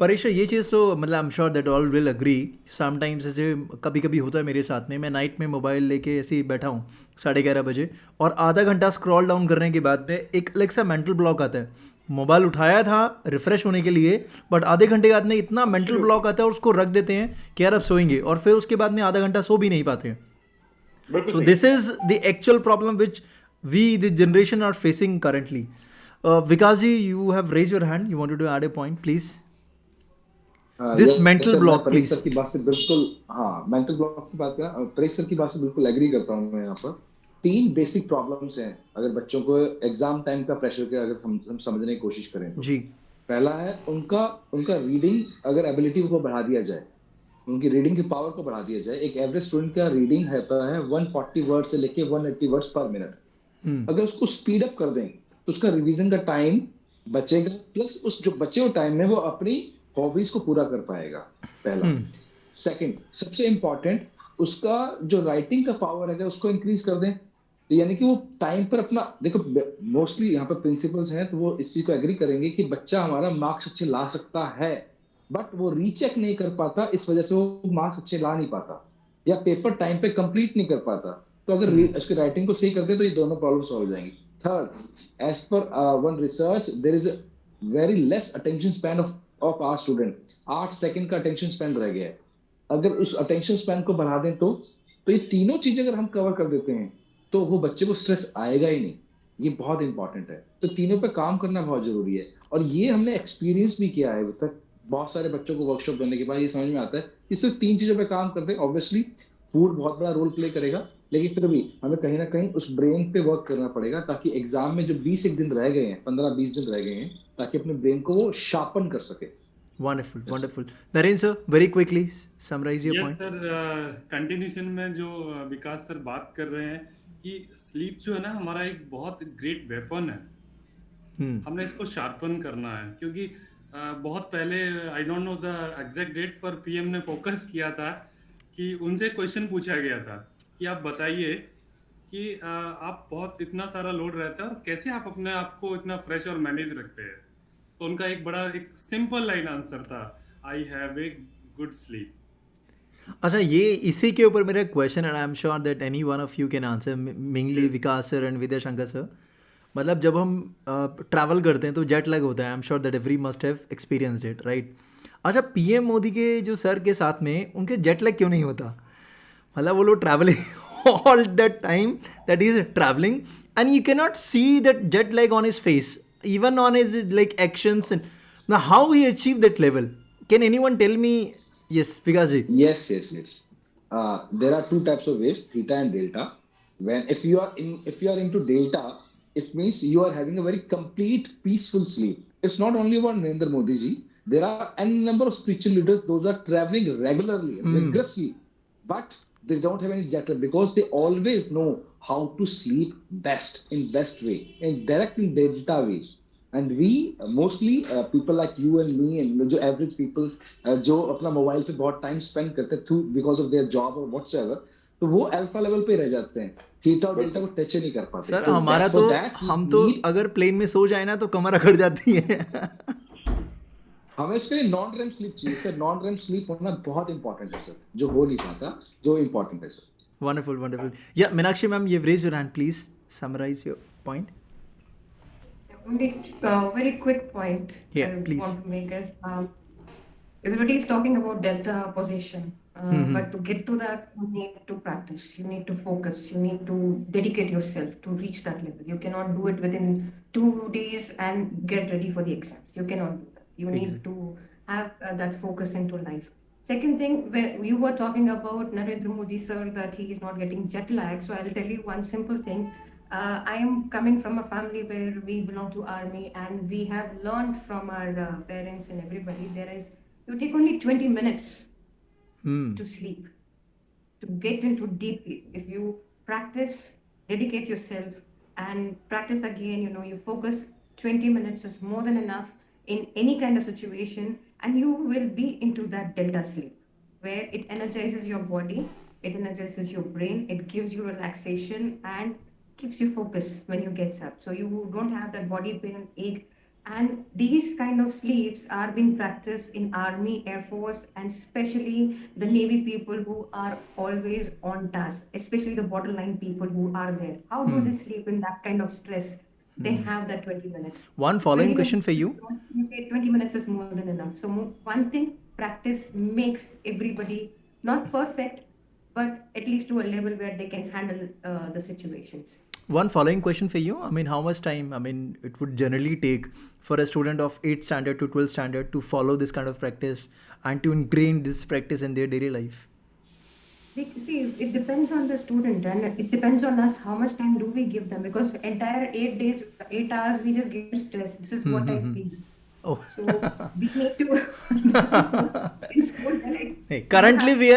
परेश ये चीज़ तो मतलब आई am sure that all will agree. Sometimes ऐसे कभी कभी होता है मेरे साथ में, मैं नाइट में मोबाइल लेके ऐसे ही बैठा हूँ 11:30 बजे और आधा घंटा स्क्रॉल डाउन करने के बाद में एक अलग सा मेंटल ब्लॉक आता है. मोबाइल उठाया था रिफ्रेश होने के लिए, बट आधे घंटे के बाद में इतना मेंटल ब्लॉक आता है और उसको रख देते हैं कि यार अब सोएंगे, और फिर उसके बाद में आधा घंटा सो भी नहीं पाते हैं. So this is the actual problem which we the generation are facing currently. Vikas ji, you have raise your hand, you wanted to add a point please. This mental block please. Sir की बात से बिल्कुल, हाँ मेंटल ब्लॉक की बात का Paresh sir की बात से बिल्कुल एग्री करता हूँ मैं. यहाँ पर 3 बेसिक प्रॉब्लम्स हैं अगर बच्चों को एग्जाम टाइम का प्रेशर के अगर हम समझने की कोशिश करें तो. जी. पहला है उनका रीडिंग अगर एबिलिटी को बढ़ा दिया जाए, उनकी रीडिंग की पावर को बढ़ा दिया जाए. एक एवरेज स्टूडेंट का रीडिंग है 140 वर्ड से लेके 180 वर्ड्स पर मिनट. अगर उसको स्पीड अप कर दें तो उसका रिवीजन का टाइम बचेगा, प्लस उस जो बचे हुए टाइम में वो अपनी हॉबीज को पूरा कर पाएगा. पहला. सेकंड, सबसे इंपॉर्टेंट, उसका जो राइटिंग का पावर है उसको इंक्रीज कर दें. तो यानी कि वो टाइम पर अपना, देखो मोस्टली यहाँ पर प्रिंसिपल्स हैं तो वो इस चीज को एग्री करेंगे कि बच्चा हमारा मार्क्स अच्छे ला सकता है, बट वो रीचेक नहीं कर पाता, इस वजह से वो मार्क्स अच्छे ला नहीं पाता या पेपर टाइम पे कंप्लीट नहीं कर पाता. तो अगर उसकी राइटिंग को सही कर दे तो ये दोनों प्रॉब्लम सॉल्व हो जाएंगी. Third, as per one research there is a very less attention span of our student. 8 second का अटेंशन स्पैन रह गया है. अगर उस अटेंशन स्पैन को बढ़ा दें तो ये तीनों चीजें अगर हम कवर कर देते हैं तो वो बच्चे को स्ट्रेस आएगा ही नहीं. ये बहुत इंपॉर्टेंट है. तो तीनों पे काम करना बहुत जरूरी है, और ये हमने एक्सपीरियंस भी किया है अभी तक. बहुत सारे बच्चों को वर्कशॉप करने के बाद ये समझ में आता है कि सिर्फ 3 चीजों पे काम करते हैं. ऑब्वियसली फूड बहुत बड़ा रोल प्ले करेगा, लेकिन फिर भी हमें कहीं ना कहीं उस ब्रेन पे वर्क करना पड़ेगा ताकि एग्जाम में जो 20 दिन रह गए हैं, 15-20 दिन रह गए हैं, ताकि अपने ब्रेन को वो शार्पन कर सके. Wonderful, wonderful. Narendra sir, very quickly summarize your point. Yes sir, continuation में जो विकास सर बात कर रहे हैं कि स्लीप जो है ना हमारा एक बहुत ग्रेट वेपन है. हमने इसको शार्पन करना है, क्योंकि बहुत पहले I don't know the exact date पर पीएम ने फोकस किया था कि उनसे क्वेश्चन पूछा गया था कि आप बताइए कि आप बहुत इतना सारा लोड रहता है और कैसे आप अपने आप को इतना फ्रेश और मैनेज रखते हैं. तो उनका एक सिंपल लाइन आंसर था, I have a good sleep. अच्छा, ये इसी के ऊपर मेरा question, and I am sure that any one of you can answer, mainly Vikas sir and Vidyashankar sir. मतलब जब हम ट्रैवल करते हैं तो जेट लैग होता है. आई am sure that every must have experienced it, right? अच्छा, पीएम मोदी के जो सर के साथ में उनके जेट लैग क्यों नहीं होता? मतलब वो लोग travelling all that time that is travelling, and you can not see that jet lag on his face, even on his like actions. And now how he achieved that level, can anyone tell me? Yes, Vikas ji. Yes. There are 2 types of waves, theta and delta. If you are into delta, it means you are having a very complete peaceful sleep. It's not only about Narendra Modi ji. There are n number of spiritual leaders, those are traveling regularly, rigorously, but they don't have any jet lag because they always know how to sleep best, in best way, in direct in delta ways. And we mostly people like you and me and जो average people जो अपना mobile पे बहुत time spend करते हैं because of their job or whatsoever, तो वो alpha level पे रह जाते हैं, थीटा और डेल्टा को टच नहीं कर पाते. सर हमारा तो हम तो अगर प्लेन में सो जाए ना तो कमर अकड़ जाती है. हमें इसके लिए नॉन रेम स्लीप चाहिए सर. नॉन रेम स्लीप होना बहुत इंपॉर्टेंट है सर, जो हो नहीं पाता, जो इंपॉर्टेंट है sir. Wonderful. Yeah, Meenakshi ma'am, you've raised your hand. Please summarize your point. Only very quick point Yeah, I please. want to make is everybody is talking about delta position, but to get to that, you need to practice, you need to focus, you need to dedicate yourself to reach that level. You cannot do it within 2 days and get ready for the exams. You cannot do that. You need to have that focus into life. Second thing, where you were talking about Narendra Modi sir, that he is not getting jet lag. So I'll tell you one simple thing. I am coming from a family where we belong to army, and we have learned from our parents and everybody. You take only 20 minutes to sleep, to get into deeply. If you practice, dedicate yourself, and practice again, you focus. 20 minutes is more than enough in any kind of situation, and you will be into that delta sleep where it energizes your body, it energizes your brain, it gives you relaxation and keeps you focused when you get up. So you don't have that body pain, ache. And these kind of sleeps are being practiced in Army, Air Force, and especially the Navy people who are always on task, especially the borderline people who are there. How do they sleep in that kind of stress? They have that 20 minutes. One following 20 question minutes, for you. 20 minutes is more than enough. So one thing, practice makes everybody not perfect, but at least to a level where they can handle the situations. One following question for you. I mean, how much time, it would generally take for a student of 8th standard to 12th standard to follow this kind of practice and to ingrain this practice in their daily life? See, it depends on the student, and it depends on us how much time do we give them, because for entire 8 days, 8 hours, we just give stress. This is what I feel. Oh. So we need to in school. Hey, currently we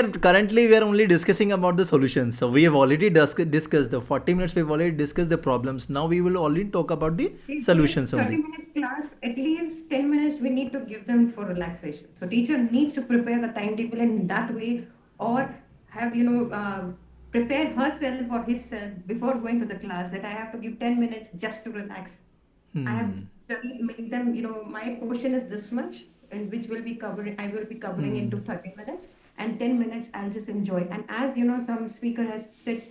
are only discussing about the solutions. So we have already discussed the 40 minutes. We've already discussed the problems. Now we will only talk about the solutions 30 only. minute class, at least 10 minutes we need to give them for relaxation. So teacher needs to prepare the timetable in that way, or have prepare herself or himself before going to the class, that I have to give 10 minutes just to relax. I have made them, my portion is this much, and which will be covering, I will be covering into 30 minutes, and 10 minutes I'll just enjoy. And as some speaker has said,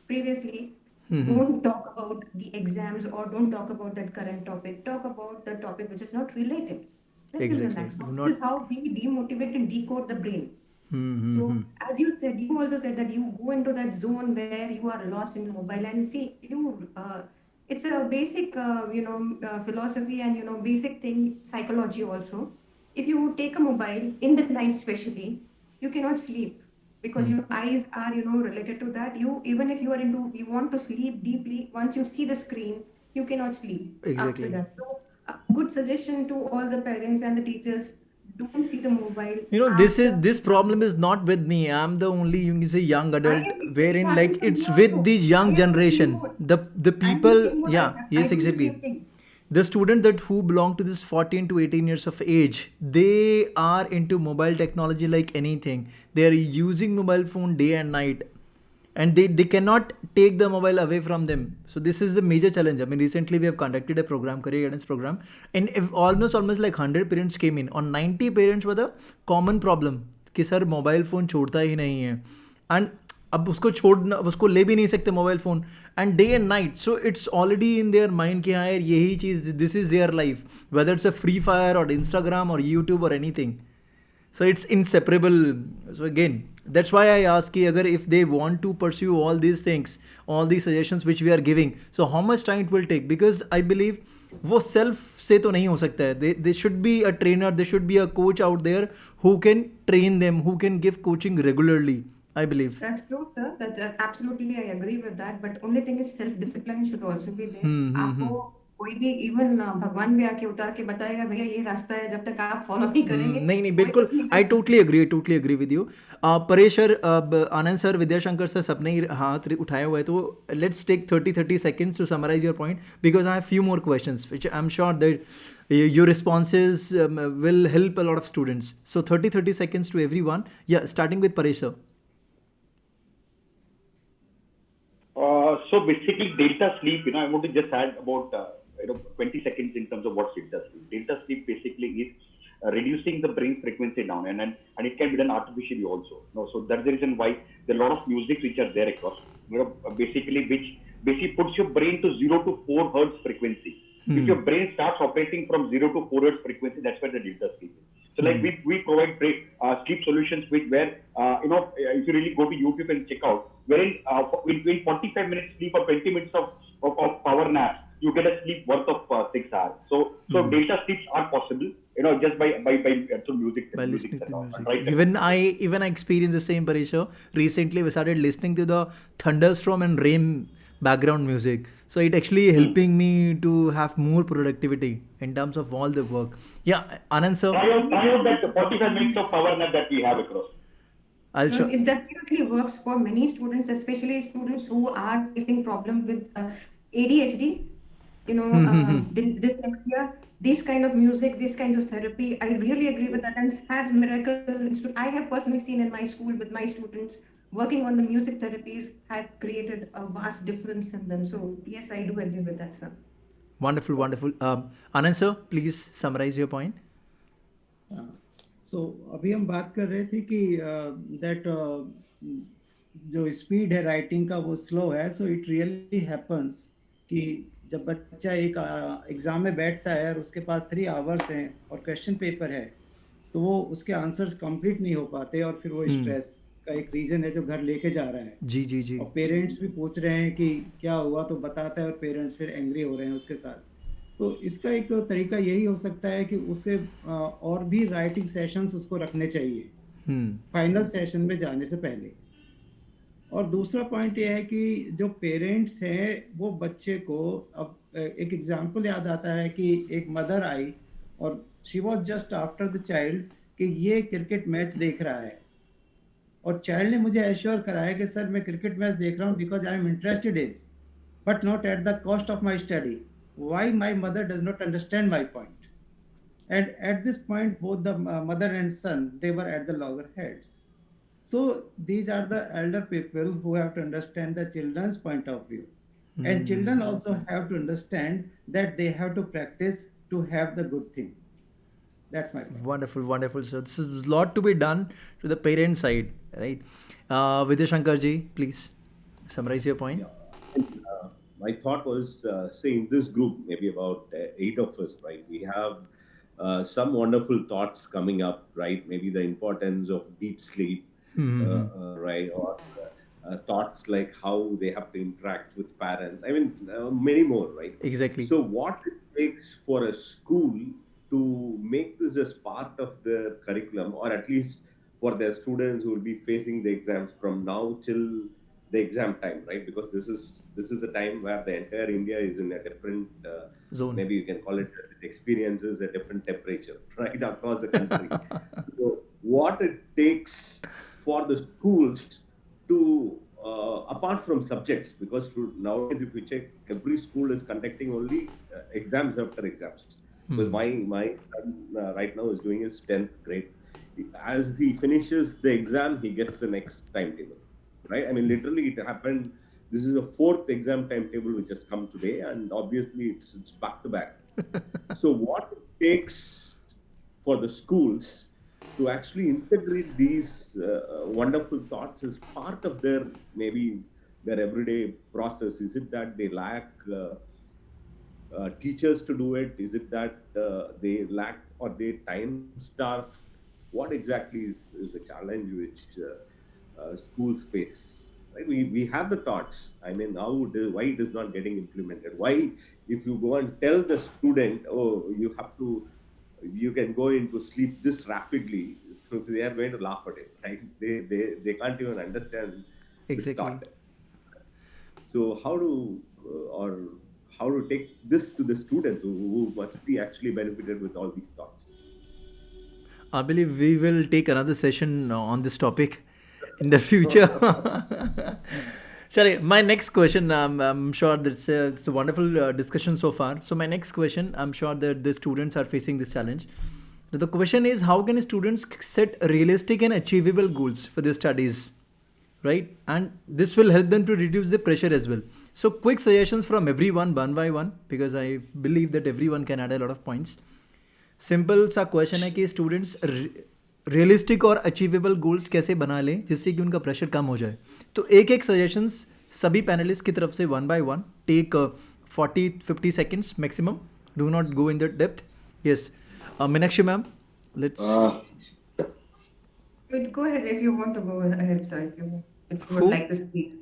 previously, don't talk about the exams or don't talk about that current topic. Talk about the topic which is not related. Let them relax. This is how we demotivate and decode the brain. So, as you said, you also said that you go into that zone where you are lost in the mobile, and see, it's a basic, philosophy and, basic thing, psychology also. If you take a mobile in the night especially, you cannot sleep because your eyes are, related to that. Even if you want to sleep deeply, once you see the screen, you cannot sleep after that. So, a good suggestion to all the parents and the teachers, don't see the mobile. This problem is not with me. I'm the only young adult wherein it's with the young generation. The people, yes, exactly. The students who belong to this 14 to 18 years of age, they are into mobile technology like anything. They are using mobile phone day and night, and they cannot take the mobile away from them. So this is the major challenge. Recently we have conducted a program, career guidance program, and if almost like 100 parents came in. On 90 parents were the common problem कि sir mobile phone छोड़ता ही नहीं है, and अब उसको ले भी नहीं सकते mobile phone, and day and night. So it's already in their mind कि हाँ यार यही चीज़, this is their life, whether it's a Free Fire और इंस्टाग्राम और यूट्यूब और anything. So it's inseparable. So again, that's why I ask if they want to pursue all these things, all these suggestions which we are giving, so how much time it will take? Because I believe वो self से तो नहीं हो सकता है. They should be a trainer, there should be a coach out there who can train them, who can give coaching regularly, I believe. That's true, sir. Absolutely I agree with that. But only thing is self-discipline should also be there. आपको कोई भी even भगवान भी आके उतार के बताएगा भैया ये रास्ता है, जब तक आप फॉलो नहीं करेंगे. नहीं बिल्कुल, I totally agree with you. Paresh sir, Anand sir, Vidyashankar sir, सबने हाथ उठाया हुआ है, तो let's take 30 seconds to summarise your point, because I have few more questions which I am sure that your responses will help a lot of students. So 30 seconds to everyone. Yeah, starting with Paresh sir. So basically delta sleep, I want to just add about 20 seconds in terms of what delta sleep. Delta sleep basically is reducing the brain frequency down, and it can be done artificially also. So that's the reason why there are a lot of music which are there across, basically which puts your brain to 0 to 4 hertz frequency. If your brain starts operating from 0 to 4 hertz frequency, that's where the delta sleep is. So like we provide sleep solutions with where if you really go to YouTube and check out, wherein in 45 minutes sleep or 20 minutes of power naps, you get a sleep worth of 6 hours. So delta sleeps are possible, just by through music. By listening to music. Right? Even I experienced the same, Paresh. Recently, we started listening to the thunderstorm and rain background music. So it actually helping me to have more productivity in terms of all the work. Yeah, Anand sir. Try out that 45 minutes of power nap that we have across. I'll show. It definitely works for many students, especially students who are facing problem with ADHD, dyslexia, this kind of music, this kind of therapy. I really agree with that, and has miracle. I have personally seen in my school with my students working on the music therapies had created a vast difference in them. So yes, I do agree with that, sir. Wonderful, wonderful. Anand sir, please summarize your point. सो अभी हम बात कर रहे थे कि that जो speed है writing का वो स्लो है. सो इट रियली हैपन्स कि जब बच्चा एक एग्ज़ाम में बैठता है और उसके पास 3 आवर्स हैं और क्वेश्चन पेपर है, तो वो उसके आंसर्स कंप्लीट नहीं हो पाते और फिर वो स्ट्रेस का एक रीज़न है जो घर लेके जा रहा है. जी जी जी. और पेरेंट्स भी पूछ रहे हैं कि क्या हुआ, तो बताता है और पेरेंट्स फिर एंग्री हो रहे हैं उसके साथ. तो इसका एक तरीका यही हो सकता है कि उसे और भी राइटिंग सेशंस उसको रखने चाहिए फाइनल सेशन में जाने से पहले. और दूसरा पॉइंट ये है कि जो पेरेंट्स हैं वो बच्चे को, अब एक एग्जांपल याद आता है कि एक मदर आई और she was just after the child कि ये क्रिकेट मैच देख रहा है, और चाइल्ड ने मुझे एश्योर कराया कि सर मैं क्रिकेट मैच देख रहा हूँ because I am interested in, but not at the cost of my study. Why my mother does not understand my point? And at this point, both the mother and son, they were at the loggerheads. So these are the elder people who have to understand the children's point of view. And children also have to understand that they have to practice to have the good thing. That's my point. Wonderful, wonderful. So this is a lot to be done to the parent side, right? Vidyashankar ji, please summarize your point. Yeah. My thought was, say in this group, maybe about 8 of us, right? We have some wonderful thoughts coming up, right? Maybe the importance of deep sleep, right? Or thoughts like how they have to interact with parents. I mean, many more, right? Exactly. So what it takes for a school to make this as part of their curriculum, or at least for their students who will be facing the exams from now till the exam time, right? Because this is a time where the entire India is in a different zone. Maybe you can call it as it experiences a different temperature, right, across the country. So what it takes for the schools to apart from subjects, because nowadays if we check, every school is conducting only exams after exams. Because my son right now is doing his 10th grade. As he finishes the exam, he gets the next timetable. Right? I mean, literally it happened. This is the 4th exam timetable which has come today, and obviously it's back to back. So what it takes for the schools to actually integrate these wonderful thoughts as part of their everyday process? Is it that they lack teachers to do it? Is it that they lack or they time starved? What exactly is the challenge which schools face? Right? We have the thoughts. I mean, why it is not getting implemented? Why, if you go and tell the student, oh, you can go into sleep this rapidly, they are going to laugh at it, right? They can't even understand this thought. So how to take this to the students who must be actually benefited with all these thoughts? I believe we will take another session on this topic in the future. Sorry, my next question, I'm sure that it's a wonderful discussion so far. So my next question, I'm sure that the students are facing this challenge. The question is, how can students set realistic and achievable goals for their studies, right? And this will help them to reduce the pressure as well. So quick suggestions from everyone, one by one, because I believe that everyone can add a lot of points. Simple सा question है कि students realistic और achievable goals कैसे बना लें जिससे कि उनका प्रेशर कम हो जाए. तो एक एक सजेशंस सभी पैनलिस्ट की तरफ से one by one. Take 40-50 seconds maximum. Do not go in the depth. Yes, Meenakshi ma'am, Let's. Go ahead if you want to go ahead, sir. If you would Who? like to speak.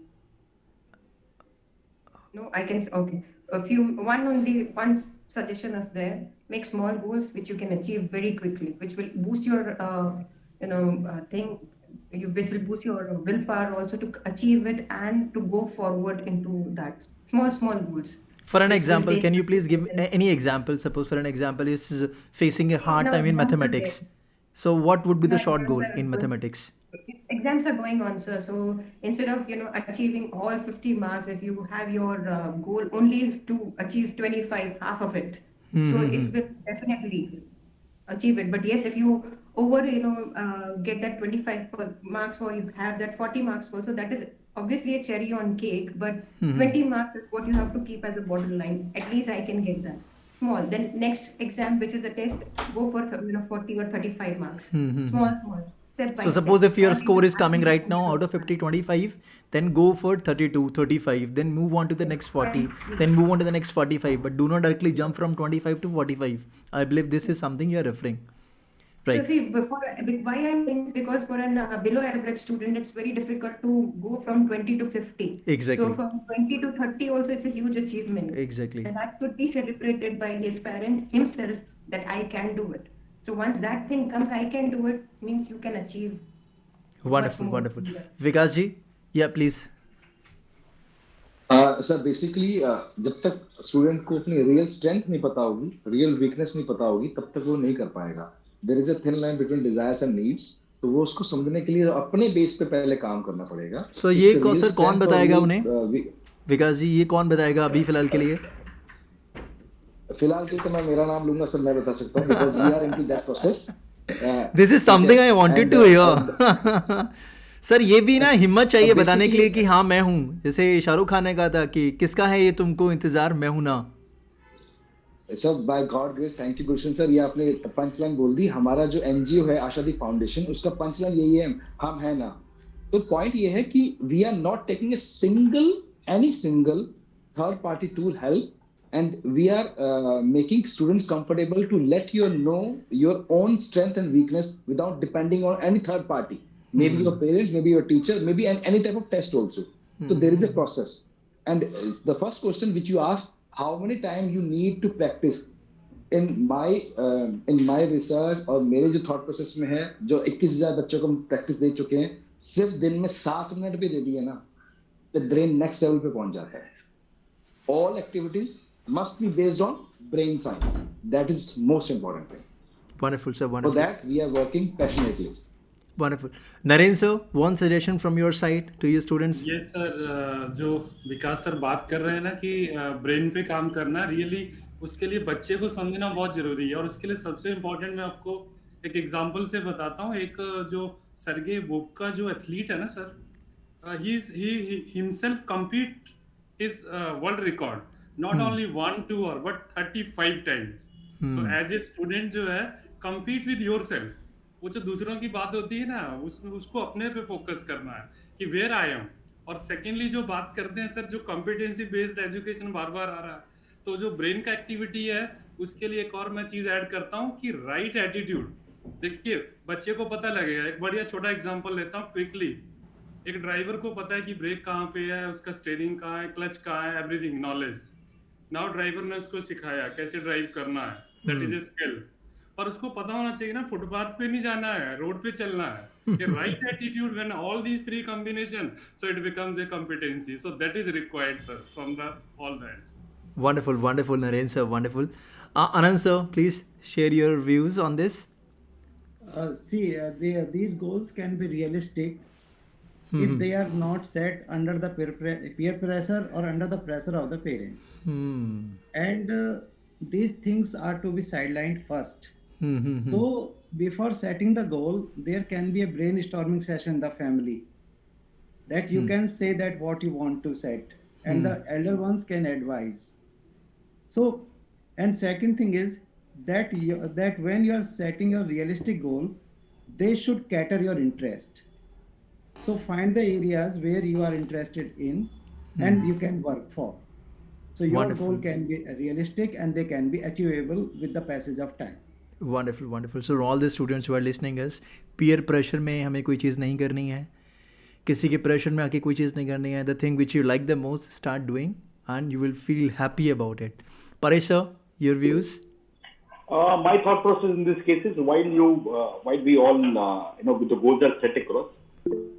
No, I can. Okay. One suggestion is there. Make small goals which you can achieve very quickly, which will boost your, which will boost your willpower also to achieve it and to go forward into that. Small goals. For an which will example, take can you please give you- any example? Suppose for an example is facing a hard Now, time in exams are mathematics. there. So what would be the Now, short exams goal are in going. mathematics? Exams are going on, sir. So instead of achieving all 50 marks, if you have your goal only to achieve 25, half of it, so it will definitely achieve it. But yes, if you get that 25 marks or you have that 40 marks also, that is obviously a cherry on cake. But 20 marks is what you have to keep as a bottom line. At least I can get that. Small. Then next exam, which is a test, go for 40 or 35 marks. Small. Step by So step. suppose if your Not score even is coming asking right now for out of 50, 25, then go for 32, 35, then move on to the next 40, then move on to the next 45, but do not directly jump from 25 to 45. I believe this is something you are referring. So Right. see, why I'm saying this, because for an below average student, it's very difficult to go from 20 to 50. So Exactly. from 20 to 30 also, it's a huge achievement. Exactly. And that should be celebrated by his parents himself, that I can do it. So once that thing comes, I can do it, means you can achieve much Wonderful, more. wonderful. Vikas ji, yeah, please. Sir basically जब तक student को अपनी real strength नहीं पता होगी, real weakness नहीं पता होगी, तब तक वो नहीं कर पाएगा. There is a thin line between desires and needs. तो वो उसको समझने के लिए अपने बेस पे पहले काम करना पड़ेगा. So ये सर कौन बताएगा उन्हें? विकास जी, ये कौन बताएगा अभी फिलहाल के लिए? फिलहाल के लिए तो मैं मेरा नाम लूंगा सर, मैं बता सकता हूँ, because we are into that process. This is something I wanted to hear. Sir ये भी ना हिम्मत चाहिए बताने के लिए कि हाँ मैं हूँ. जैसे शाहरुख खान ने कहा था कि किसका है ये तुमको इंतजार, मैं हूँ ना. Sir by God grace, thank you Gulshan sir, ये आपने पंचलाइन बोल दी. हमारा जो एनजीओ है आशादी फाउंडेशन, उसका पंचलाइन यही है, हम है ना. तो पॉइंट ये है कि we are not taking any single third party tool help, and we are making students comfortable to let you know your own strength and weakness without depending on any third party, maybe your parents, maybe your teacher, maybe any type of test also. So there is a process. And the first question which you asked, how many time you need to practice, in my research और मेरे जो thought process में है, जो 21,000 बच्चों को practice दे चुके हैं, सिर्फ दिन में 7 मिनट भी दे दिए ना, तो brain next level पे पहुंच जाता है. All activities must be based on brain science. That is most important thing. Wonderful, sir. Wonderful. For that, we are working passionately. Wonderful. Narendra sir, one suggestion from your side to your students. Yes sir, जो विकास sir बात कर रहे हैं ना कि brain पे काम करना, रियली उसके लिए बच्चे को समझना बहुत जरूरी है. और उसके लिए सबसे इम्पोर्टेंट मैं आपको एक एग्जांपल से बताता हूँ. एक जो सर्गे बोबका जो एथलीट है ना sir, he himself compete his world record. Not only 1, 2 or but 35 times. So as a student जो है, compete with yourself. वो जो दूसरों की बात होती है ना, उसको अपने पे फोकस करना है कि where I am. और सेकेंडली जो बात करते हैं सर, जो competency based education बार बार आ रहा है, तो जो ब्रेन का एक्टिविटी है, उसके लिए एक और मैं चीज ऐड करता हूँ कि राइट एटीट्यूड. देखिए बच्चे को पता लगेगा. एक बढ़िया छोटा एग्जांपल लेता हूँ क्विकली. एक ड्राइवर को पता है कि ब्रेक कहाँ पे है, उसका स्टीयरिंग कहाँ है, क्लच कहाँ है, एवरीथिंग नॉलेज. नाउ ड्राइवर ने उसको सिखाया कैसे ड्राइव करना है, दैट इज ए स्किल. पर उसको पता होना चाहिए ना, फुटपाथ पे नहीं जाना है, रोड पे चलना है. ये right attitude, when all these three combination, so it becomes a competency. So that is required sir from the all the ends. Wonderful, wonderful, Narendra sir. Wonderful. Anand sir, please share your views on this. These goals can be realistic if they are not set under the peer pressure or under the pressure of the parents. And these things are to be sidelined first. So before setting the goal, there can be a brainstorming session in the family, that you can say that what you want to set, and the elder ones can advise. So, and second thing is that that when you are setting a realistic goal, they should cater your interest. So find the areas where you are interested in and you can work for. So your Wonderful. goal can be realistic and they can be achievable with the passage of time. Wonderful wonderful. So all the students who are listening us, peer pressure में हमें कोई चीज़ नहीं करनी है, किसी के pressure में आके कोई चीज़ नहीं करनी है. The thing which you like the most, start doing and you will feel happy about it. Paresh sir, your views? My thought process in this case is while we all, the goals are set across,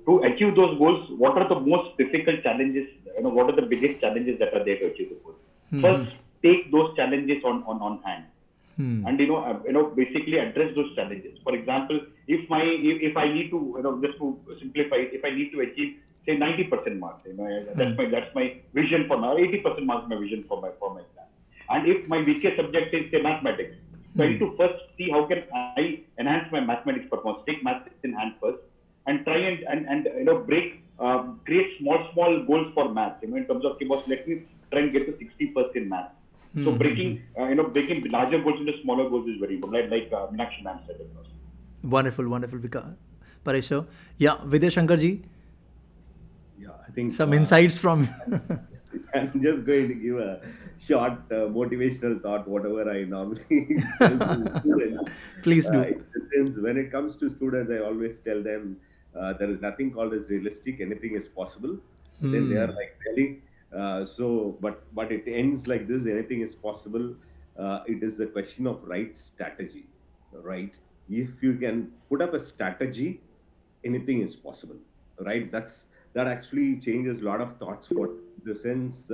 to achieve those goals, what are the most difficult challenges, what are the biggest challenges that are there to achieve the goals? First, take those challenges on hand. And basically address those challenges. For example, if I need to, just to simplify it, if I need to achieve say 90% marks, that's my vision for now. 80% marks my vision for my exam. And if my weakest subject is say mathematics, so I need to first see how can I enhance my mathematics performance. Take maths in hand first, and try and create small goals for maths. In terms of boss, let me try and get to 60% in maths. So breaking larger goals into smaller goals is very important. Like Meenakshi ma'am said. Wonderful, wonderful, Vikaas. Paresh sir, yeah, Vidyashankar ji. Yeah, I think some insights from. I'm just going to give a short motivational thought, whatever I normally tell to students. Please do. Since when it comes to students, I always tell them there is nothing called as realistic. Anything is possible. Then they are like, really? But it ends like this. Anything is possible. It is the question of right strategy, right? If you can put up a strategy, anything is possible, right? That actually changes a lot of thoughts for the sense.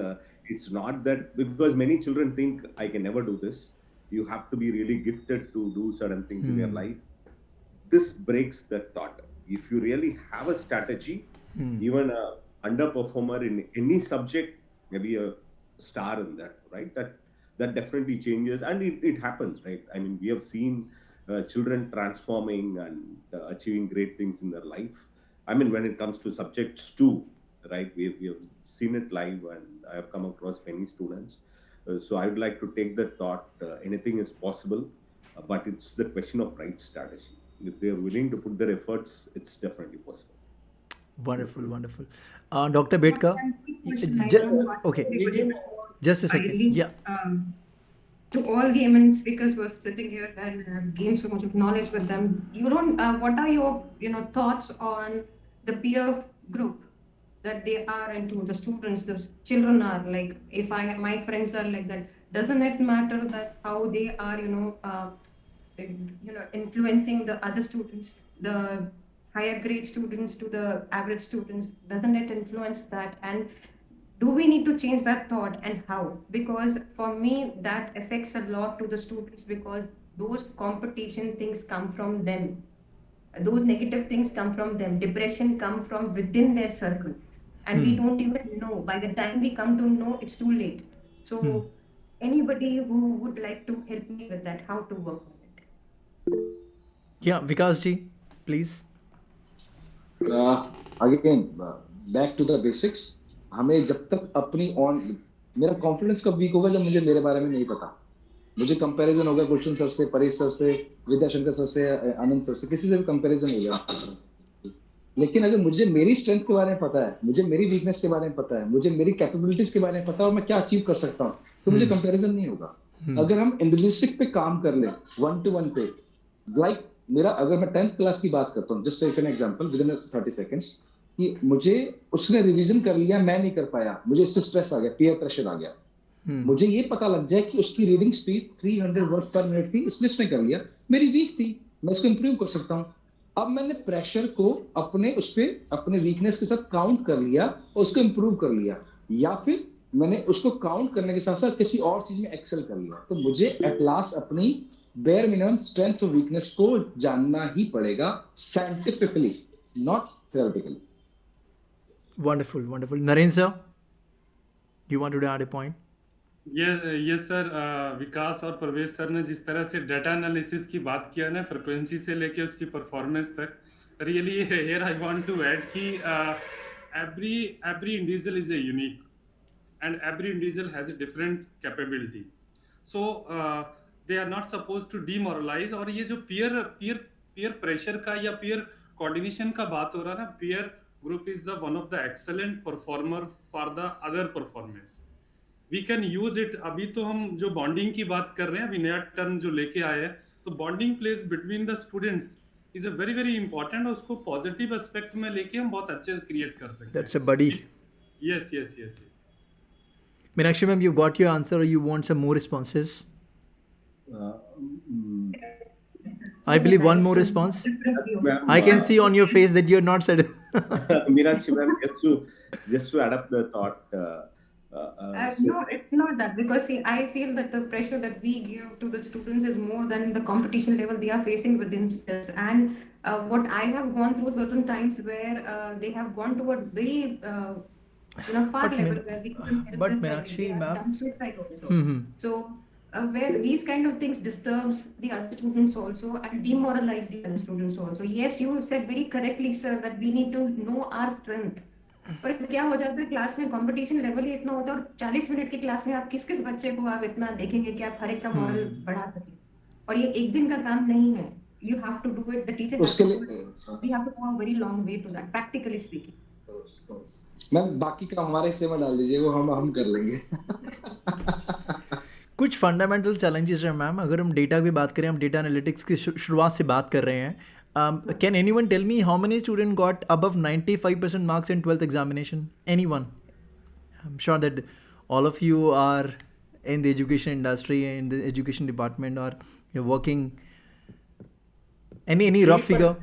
It's not that, because many children think I can never do this. You have to be really gifted to do certain things in your life. This breaks that thought. If you really have a strategy, even a underperformer in any subject, maybe a star in that, right? That definitely changes, and it happens, right? I mean, we have seen children transforming and achieving great things in their life. I mean, when it comes to subjects too, right? We have seen it live, and I have come across many students. So I would like to take the thought, anything is possible, but it's the question of right strategy. If they are willing to put their efforts, it's definitely possible. Wonderful, wonderful. Dr. Betkar, okay, just a second. Yeah. To all the eminent speakers who are sitting here and have gained so much of knowledge with them, what are your thoughts on the peer group that they are into? The students, the children are like, if my friends are like that, doesn't it matter that how they are influencing the other students, the higher grade students to the average students? Doesn't it influence that? And do we need to change that thought, and how? Because for me, that affects a lot to the students, because those competition things come from them. Those negative things come from them. Depression come from within their circles. And we don't even know. By the time we come to know, it's too late. So anybody who would like to help me with that, how to work on it? Yeah, Vikaas ji, please. Again, back to the basics. हमें जब तक अपनी मेरा confidence कब week होगा जब मुझे मेरे बारे में नहीं पता. मुझे कंपैरिजन होगा गुलशन सर से, परेश सर से, विद्याशंकर सर से, आनंद सर से, किसी से भी कंपैरिजन हो गया. लेकिन अगर मुझे मेरी स्ट्रेंथ के बारे में पता है, मुझे मेरी वीकनेस के बारे में पता है, मुझे मेरी कैपेबिलिटीज के बारे में पता है और मैं क्या अचीव कर सकता हूँ, तो मुझे कंपैरिजन नहीं होगा. अगर हम इंडिविजुअलिस्टिक पे काम कर ले, 1-to-1 पे, लाइक मेरा, अगर मैं 10th क्लास की बात करता हूँ, just take an example within 30 seconds, कि मुझे उसने रिवीजन कर लिया, मैं नहीं कर पाया, मुझे इससे स्ट्रेस आ गया, पीयर प्रेशर आ गया. मुझे ये पता लग जाए कि उसकी रीडिंग स्पीड 300 वर्ड्स पर मिनट थी, इसलिए उसने कर लिया, मेरी वीक थी, मैं इसको इंप्रूव कर सकता हूँ. अब मैंने प्रेशर को अपने वीकनेस के साथ काउंट कर लिया और उसको इंप्रूव कर लिया, या फिर मैंने उसको काउंट करने के साथ साथ किसी और चीज में एक्सेल कर लिया. तो मुझे एट लास्ट अपनी बेयर मिनिमम स्ट्रेंथ और वीकनेस को जानना ही पड़ेगा, scientifically, not theoretically. Wonderful, wonderful. Narendra sir, you wanted to add a point? Yes sir. विकास और प्रवेश सर ने जिस तरह से डाटा एनालिसिस की बात किया ना, फ्रीक्वेंसी से लेके उसकी परफॉर्मेंस तक, really here I want to add कि every individual is a unique and every individual has a different capability. So they are not supposed to demoralize. और ये जो peer pressure का या peer coordination का बात हो रहा है ना, peer group is the one of the excellent performer for the other performance. We can use it. अभी तो हम जो बॉन्डिंग की बात कर रहे हैं, अभी नया टर्म जो लेके आए हैं, तो bonding place between the students is a very very important, और उसको positive aspect में लेके हम बहुत अच्छे से create कर सकते That's a buddy. Yes, yes, yes, yes. Meenakshi ma'am, you got your answer or you want some more responses? I believe one more response. I can see on your face that you're not said. Meenakshi ma'am, just to add up the thought. No, it's not that, because see, I feel that the pressure that we give to the students is more than the competition level they are facing with themselves. And what I have gone through certain times where they have gone to a very far But level where we couldn't help but them. Meenakshi They have ma'am- done suicide also. Mhm. So where these kind of things disturbs the other students also and demoralize the other students also. Yes, you said very correctly, sir, that we need to know our strength. पर क्या हो जाता है, class में competition level ही इतना होता है, और 40 मिनट की क्लास में आप किस किस बच्चे को आप इतना देखेंगे कि आप हर एक का मॉरल बढ़ा सकें, और ये एक दिन का काम नहीं है. You have to do it. The teacher has उसके to लिए do it. We have to go a very long way to that, practically speaking. Ma'am बाकी का हमारे हिस्से में डाल दीजिए, वो हम कर लेंगे. कुछ फंडामेंटल चैलेंजेस हैं मैम. अगर हम डेटा की बात करें, हम डेटा एनालिटिक्स की शुरुआत से बात कर रहे हैं. Can anyone tell me how many students got above 95% marks in 12th examination? Anyone? I'm sure that all of you are in the education industry, in the education department, or you're working. Any rough figure?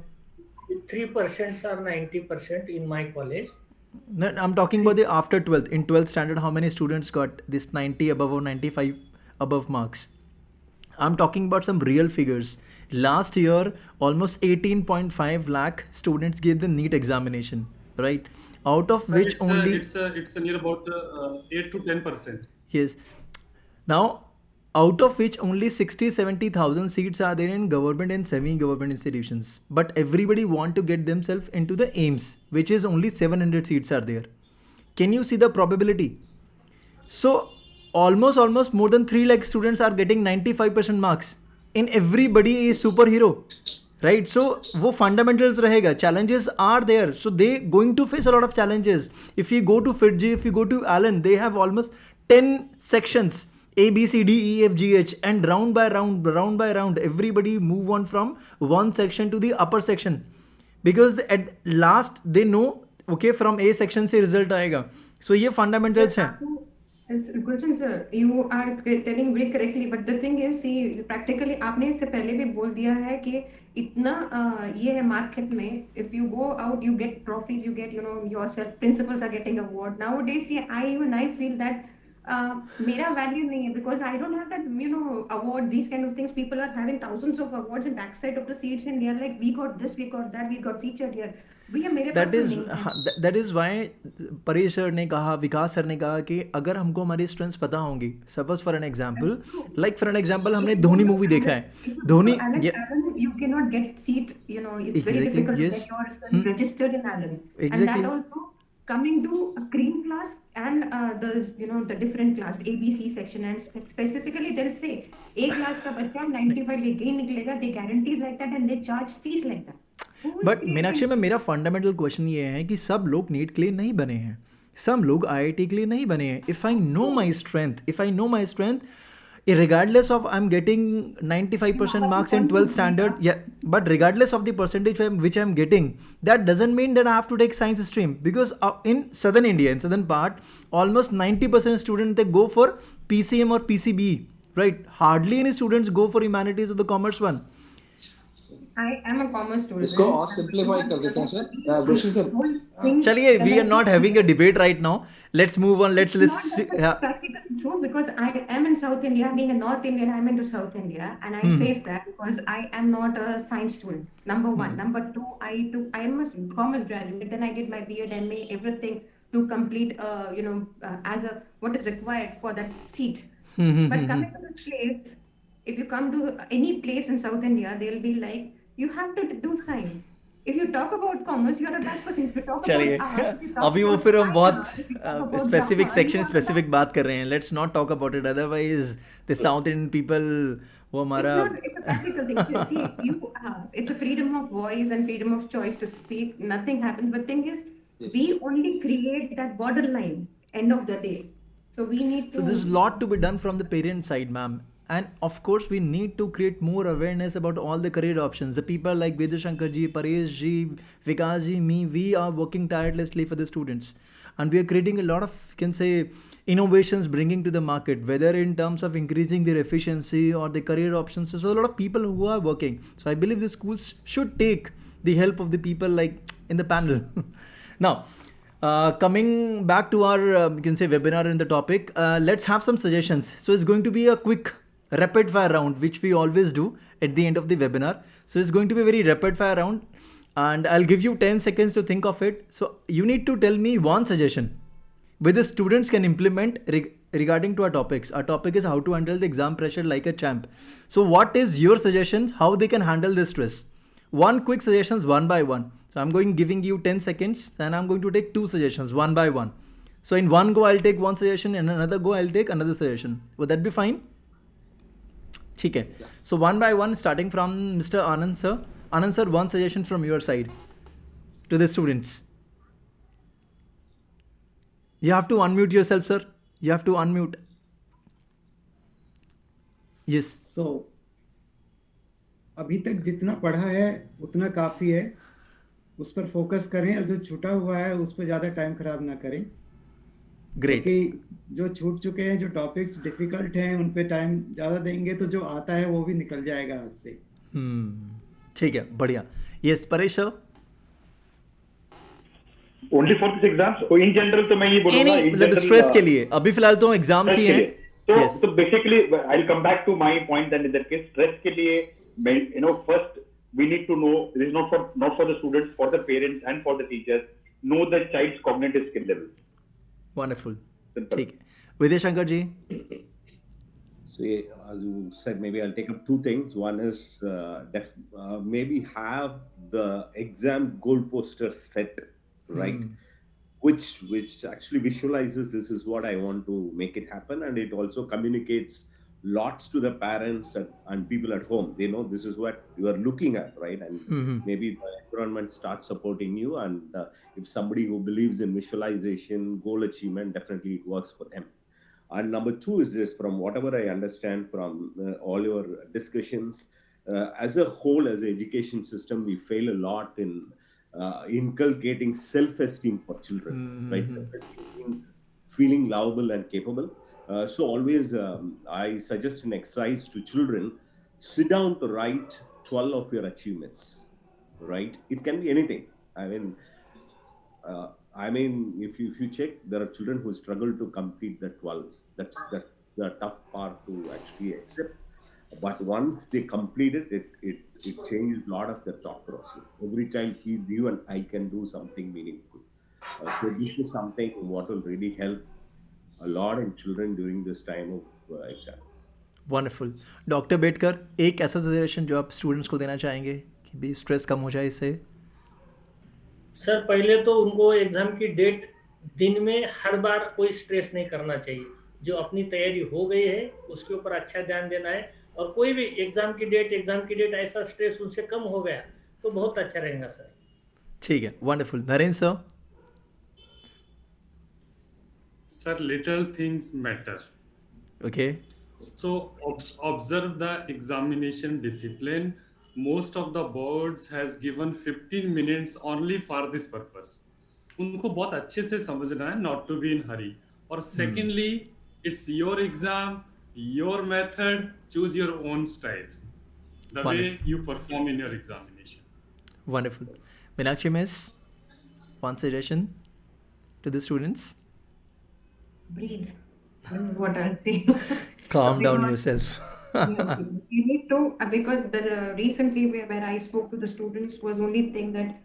3% are 90% in my college. No, I'm talking about the after 12th. In 12th standard, how many students got this 90 above or 95 above marks? I'm talking about some real figures. Last year, almost 18.5 lakh students gave the NEET examination, right? Out of So which it's only... it's near about 8 to 10%. Yes. Now, out of which only 60-70,000 seats are there in government and semi-government institutions. But everybody want to get themselves into the AIMS, which is only 700 seats are there. Can you see the probability? So, almost more than 3 lakh students are getting 95% marks. In everybody is superhero, right? So वो fundamentals रहेगा. Challenges are there, so they going to face a lot of challenges. If you go to FITG, if you go to Allen, they have almost 10 sections, A, B, C, D, E, F, G, H, and round by round, everybody move on from one section to the upper section, because at last they know, okay, from A section से result आएगा. So ये fundamentals हैं. Gulshan sir, you are telling very correctly, but the thing is, see, practically आपने इससे पहले भी बोल दिया है कि इतना ये है मार्केट में, if you go out, you get trophies, you get, yourself, principals are getting award. Nowadays, see, I feel that मेरा value नहीं है, because I don't have that, award, these kind of things. People are having thousands of awards in backside of the seats, and they are like, we got this, we got that, we got featured here. भैया मेरे पास तो नहीं है. That is why Paresh sir ने कहा, विकास sir ने कहा कि अगर हमको हमारी स्ट्रेंथ्स पता होंगी, सपोज फॉर एन एग्जांपल, हमने धोनी मूवी देखा है. Dhoni, you cannot get seat, it's very difficult to get yourself registered in Allen. And that also coming to a cream class and the different class, A, B, C section, and specifically they'll say A class का बच्चा 95 लेके ही निकलेगा. They guarantee like that and they charge fees like that. But Meenakshi में मेरा fundamental question ये है कि सब लोग नीट के लिए नहीं बने हैं, सब लोग आईआईटी के लिए नहीं बने हैं. If I know my strength, regardless of I'm getting 95% marks in 12th standard, but regardless of the percentage which I'm getting, that doesn't mean that I have to take science stream, because in southern part, almost 90% students, they go for PCM or PCB, right? Hardly any students go for humanities or the commerce one. I am a commerce student. इसको और simplify कर देते हैं sir. गुलशन sir, चलिए, we are not having a debate right now. Let's move on. Let's practically true, because I am in South India. Being a North Indian, I'm into South India, and I face that because I am not a science student. Number one. Number two, I am a commerce graduate. Then I did my B.Ed, MA, everything to complete, as what is required for that seat. But coming to this place, if you come to any place in South India, they'll be like, you have to do science. If you talk about commerce, you're a bad person. If you talk चलिए, about art, अभी वो फिर हम बहुत specific section specific बात कर रहे हैं. Let's not talk about it, otherwise the south Indian people वो हमारा it's a practical thing. See, it's a freedom of voice and freedom of choice to speak. Nothing happens. But thing is, we only create that borderline end of the day. So we need to. So there's a lot to be done from the parent side, ma'am. And of course, we need to create more awareness about all the career options. The people like Vidyashankar ji, Paresh ji, Vikaas ji, me, we are working tirelessly for the students. And we are creating a lot of, you can say, innovations bringing to the market, whether in terms of increasing their efficiency or the career options. So a lot of people who are working. So I believe the schools should take the help of the people like in the panel. Now, coming back to our, you can say, webinar and the topic, let's have some suggestions. So it's going to be a quick rapid fire round, which we always do at the end of the webinar. So it's going to be a very rapid fire round, and I'll give you 10 seconds to think of it. So you need to tell me one suggestion which the students can implement regarding to our topics. Our topic is how to handle the exam pressure like a champ. So what is your suggestion, how they can handle this stress? One quick suggestions one by one. So I'm giving you 10 seconds and I'm going to take 2 suggestions one by one. So in one go, I'll take one suggestion, and another go, I'll take another suggestion. Would that be fine? Okay. So one by one, starting from Mr. Anand sir. Anand sir, one suggestion from your side to the students. You have to unmute yourself, sir. You have to unmute. Yes. So, अभी तक जितना पढ़ा है उतना काफ़ी है, उस पर फोकस करें, और जो छूटा हुआ है उस पर ज़्यादा टाइम खराब ना करें. ग्रेट. क्योंकि जो छूट चुके हैं, जो टॉपिक्स डिफिकल्ट हैं, उन पे टाइम ज़्यादा देंगे तो जो आता है वो भी निकल जाएगा हाथ से. ठीक है, बढ़िया. Yes, Paresh sir. Only for this exams, in general तो मैं ये बोलूंगा, इन मतलब स्ट्रेस के लिए अभी फिलहाल तो एग्जाम्स ही हैं. तो basically I will come back to my point that in that case stress के लिए first we need to know, this is not for the students, for the parents and for the teachers, know the child's cognitive skill level. Wonderful. ठीक है. Vidyashankar ji. So as you said, maybe I'll take up 2 things. One is maybe have the exam goal poster set, right? Which actually visualizes this is what I want to make it happen, and it also communicates lots to the parents and people at home. They know this is what you are looking at, right? And maybe the environment starts supporting you, and if somebody who believes in visualization, goal achievement, definitely it works for them. And number 2 is this, from whatever I understand from all your discussions, as a whole, as an education system, we fail a lot in inculcating self-esteem for children, right? Self-esteem means feeling lovable and capable. So always I suggest an exercise to children: sit down to write 12 of your achievements, right? It can be anything. I mean, if you check, there are children who struggle to complete the 12. That's the tough part to actually accept. But once they complete it, it changes a lot of the thought process. Every child feels even I can do something meaningful. So this is something what will really help a lot in children during this time of exams. Wonderful. Doctor Betkar, एक ऐसा suggestion जो आप students को देना चाहेंगे कि भी stress कम हो जाए इससे? सर, पहले तो उनको एग्जाम की डेट दिन में हर बार कोई स्ट्रेस नहीं करना चाहिए. जो अपनी तैयारी हो गई है उसके ऊपर अच्छा ध्यान देना है, और कोई भी एग्जाम की डेट ऐसा स्ट्रेस उनसे कम हो गया तो बहुत अच्छा रहेगा सर. ठीक है, wonderful. Narendra sir. Sir, little things matter. Okay. So observe the examination discipline. Most of the boards has given 15 minutes only for this purpose. उनको बहुत अच्छे से समझना है, not to be in hurry. और secondly, it's your exam, your method, choose your own style. The way you perform in your examination. Wonderful. Meenakshi miss, one suggestion to the students? Breathe. This is what I'll say. Calm down yourself. You need to, because recently where I spoke to the students was only saying that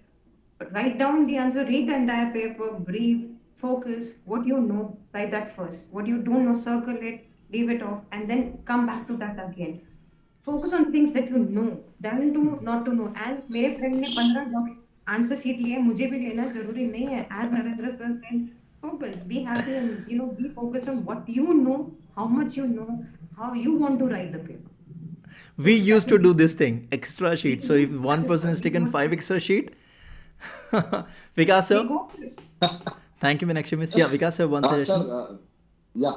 write down the answer, read the entire paper, breathe, focus, what you know, write that first. What you don't know, circle it, leave it off, and then come back to that again. Focus on things that you know, than to not to know. And मेरे friend ने 15 answer sheet लिए, मुझे भी लेना जरूरी नहीं है. As Narender sir said, focus, be happy, and be focused on what you know, how much you know, how you want to write the paper. We used to do this thing, extra sheet. So if one person has taken 5 extra sheet, Vikaas sir. Thank you, Meenakshi miss. Yeah, Vikaas sir, one suggestion. Sir,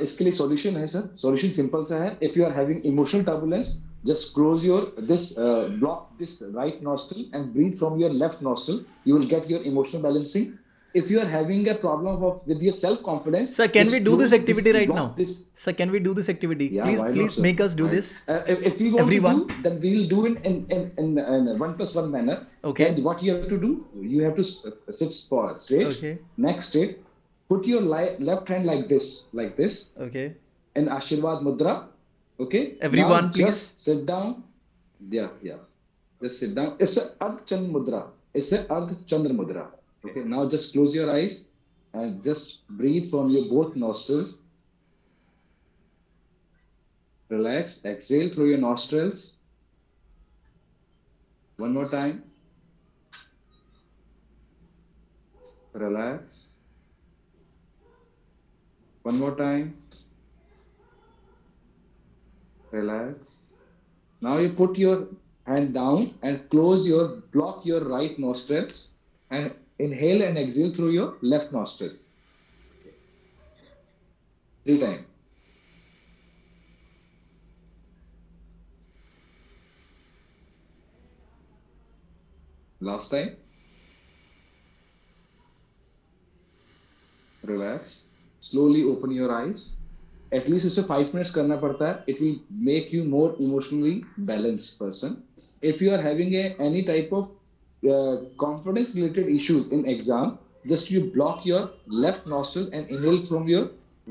इसके लिए solution है sir. Solution simple सा है. If you are having emotional turbulence, just close your block this right nostril and breathe from your left nostril. You will get your emotional balancing. If you are having a problem with your self confidence, Sir, can we do this activity right now? Sir, can we do this activity? Yeah, please make us do this. If we want Everyone. to do, then we will do it in 1+1 manner. Okay. And what you have to do, you have to sit straight, Okay. neck straight. Put your left hand like this. Okay. In Ashirwad Mudra. Okay. Everyone, now please. Just sit down. Yeah. Just sit down. It's a Ardh Chandra Mudra. It's a Ardh Chandra Mudra. Okay. Now just close your eyes and just breathe from your both nostrils. Relax. Exhale through your nostrils. One more time. Relax. One more time. Relax. Now you put your hand down and block your right nostrils and inhale and exhale through your left nostrils. 3 times. Last time. Relax. Slowly open your eyes. At least इसे 5 minutes करना पड़ता है. It will make you more emotionally balanced person. If you are having any type of confidence related issues in exam, just you block your left nostril and inhale from your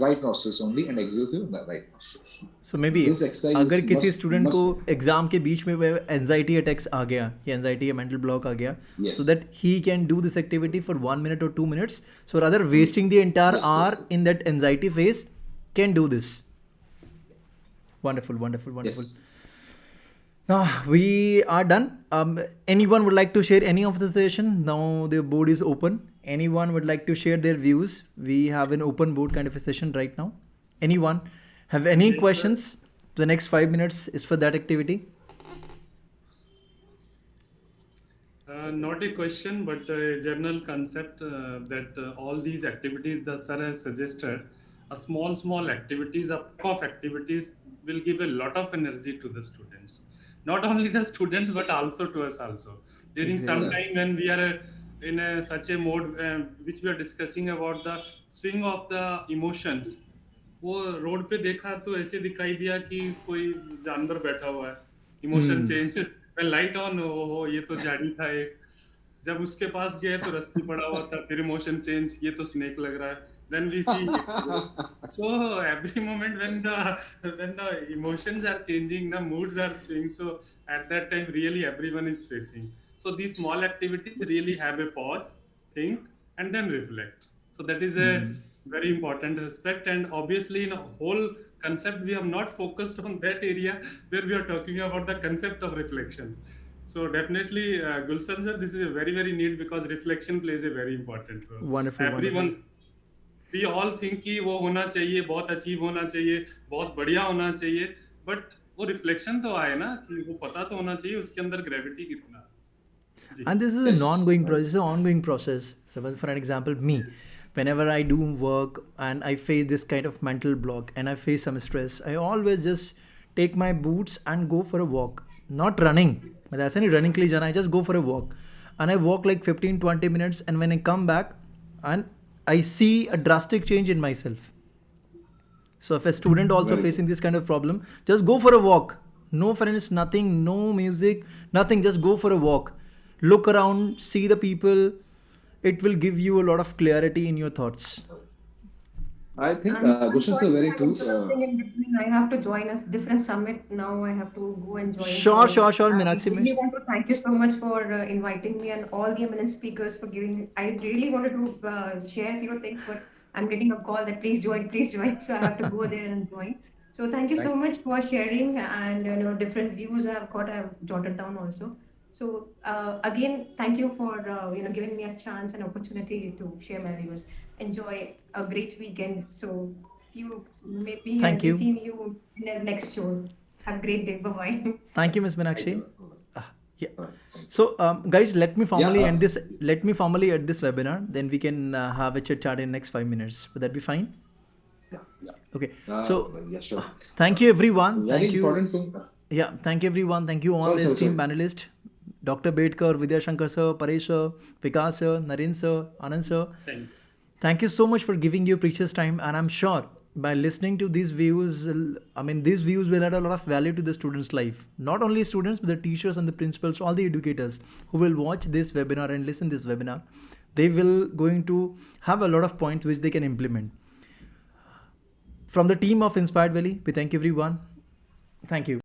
right nostrils only and exhale through the right nostrils. So maybe अगर किसी student को exam के बीच में anxiety attacks आ गया या anxiety या mental block आ गया, so that he can do this activity for 1 minute or 2 minutes, so rather wasting the entire hour in that anxiety phase, can do this. Wonderful. Yes. Now we are done. Anyone would like to share any of the session? Now the board is open. Anyone would like to share their views? We have an open board kind of a session right now. Anyone have any questions? The next 5 minutes is for that activity. Not a question, but a general concept that all these activities the sir has suggested, a small activities, a pack of activities will give a lot of energy to the students. Not only the students, but also to us also. During some time when we are in such a mode which we are discussing about the swing of the emotions, वो road पे देखा तो ऐसे दिखाई दिया कि कोई जानवर बैठा हुआ है, इमोशन चेंज, लाइट ऑन, हो ये तो झाड़ी था एक, जब उसके पास गए तो रस्सी पड़ा हुआ था, फिर इमोशन चेंज, ये तो स्नेक लग रहा है. Then we see so every moment when the emotions are changing, the moods are swinging, so at that time really everyone is facing. So these small activities really have a pause, think, and then reflect. So that is a very important aspect, and obviously in a whole concept we have not focused on that area where we are talking about the concept of reflection. So definitely Gulshan sir, this is a very neat, because reflection plays a very important role. Wonderful. We all think कि वो होना चाहिए, बहुत achieve होना चाहिए, बहुत बढ़िया होना चाहिए, बट वो रिफ्लेक्शन तो आए ना कि वो पता तो होना चाहिए उसके अंदर ग्रेविटी कितना. And this is an ongoing process. So for an example, me, whenever I do work and I face this kind of mental block and I face some stress, I always just take my boots and go for a walk. Not running. मतलब ऐसा नहीं running के लिए जाना, I just go for a walk. And I walk like 15-20 minutes, and when I come back and I see a drastic change in myself. So if a student also facing this kind of problem, just go for a walk. No friends, nothing, no music, nothing. Just go for a walk. Look around, see the people. It will give you a lot of clarity in your thoughts. I think Gulshan is very true. I have to join a different summit now. I have to go and join. Sure, Meenakshi. I really want to thank you so much for inviting me, and all the eminent speakers for giving me. I really wanted to share a few things, but I'm getting a call that please join. So I have to go there and join. So thank you so much for sharing, and different views I've jotted down also. So again, thank you for giving me a chance and opportunity to share my views. Enjoy a great weekend. So see you maybe. Thank you. See you in the next show. Have a great day. Bye bye. Thank you, Ms. Meenakshi. Yeah. So guys, let me formally end this. Let me formally end this webinar. Then we can have a chit chat in next 5 minutes. Would that be fine? Okay. Yeah, So sure. thank you everyone. Very Thank you. important thing. Yeah, thank you everyone. Thank you all Sorry, esteemed sorry. panelists. Dr. Betkar, Vidyashankar sir, Paresh sir, Vikaas sir, Narendra sir, Anand sir. Thank you. Thank you so much for giving your precious time, and I'm sure by listening to these views, these views will add a lot of value to the students' life. Not only students, but the teachers and the principals, all the educators who will watch this webinar and listen this webinar. They will going to have a lot of points which they can implement. From the team of Inspired Valley, we thank everyone. Thank you.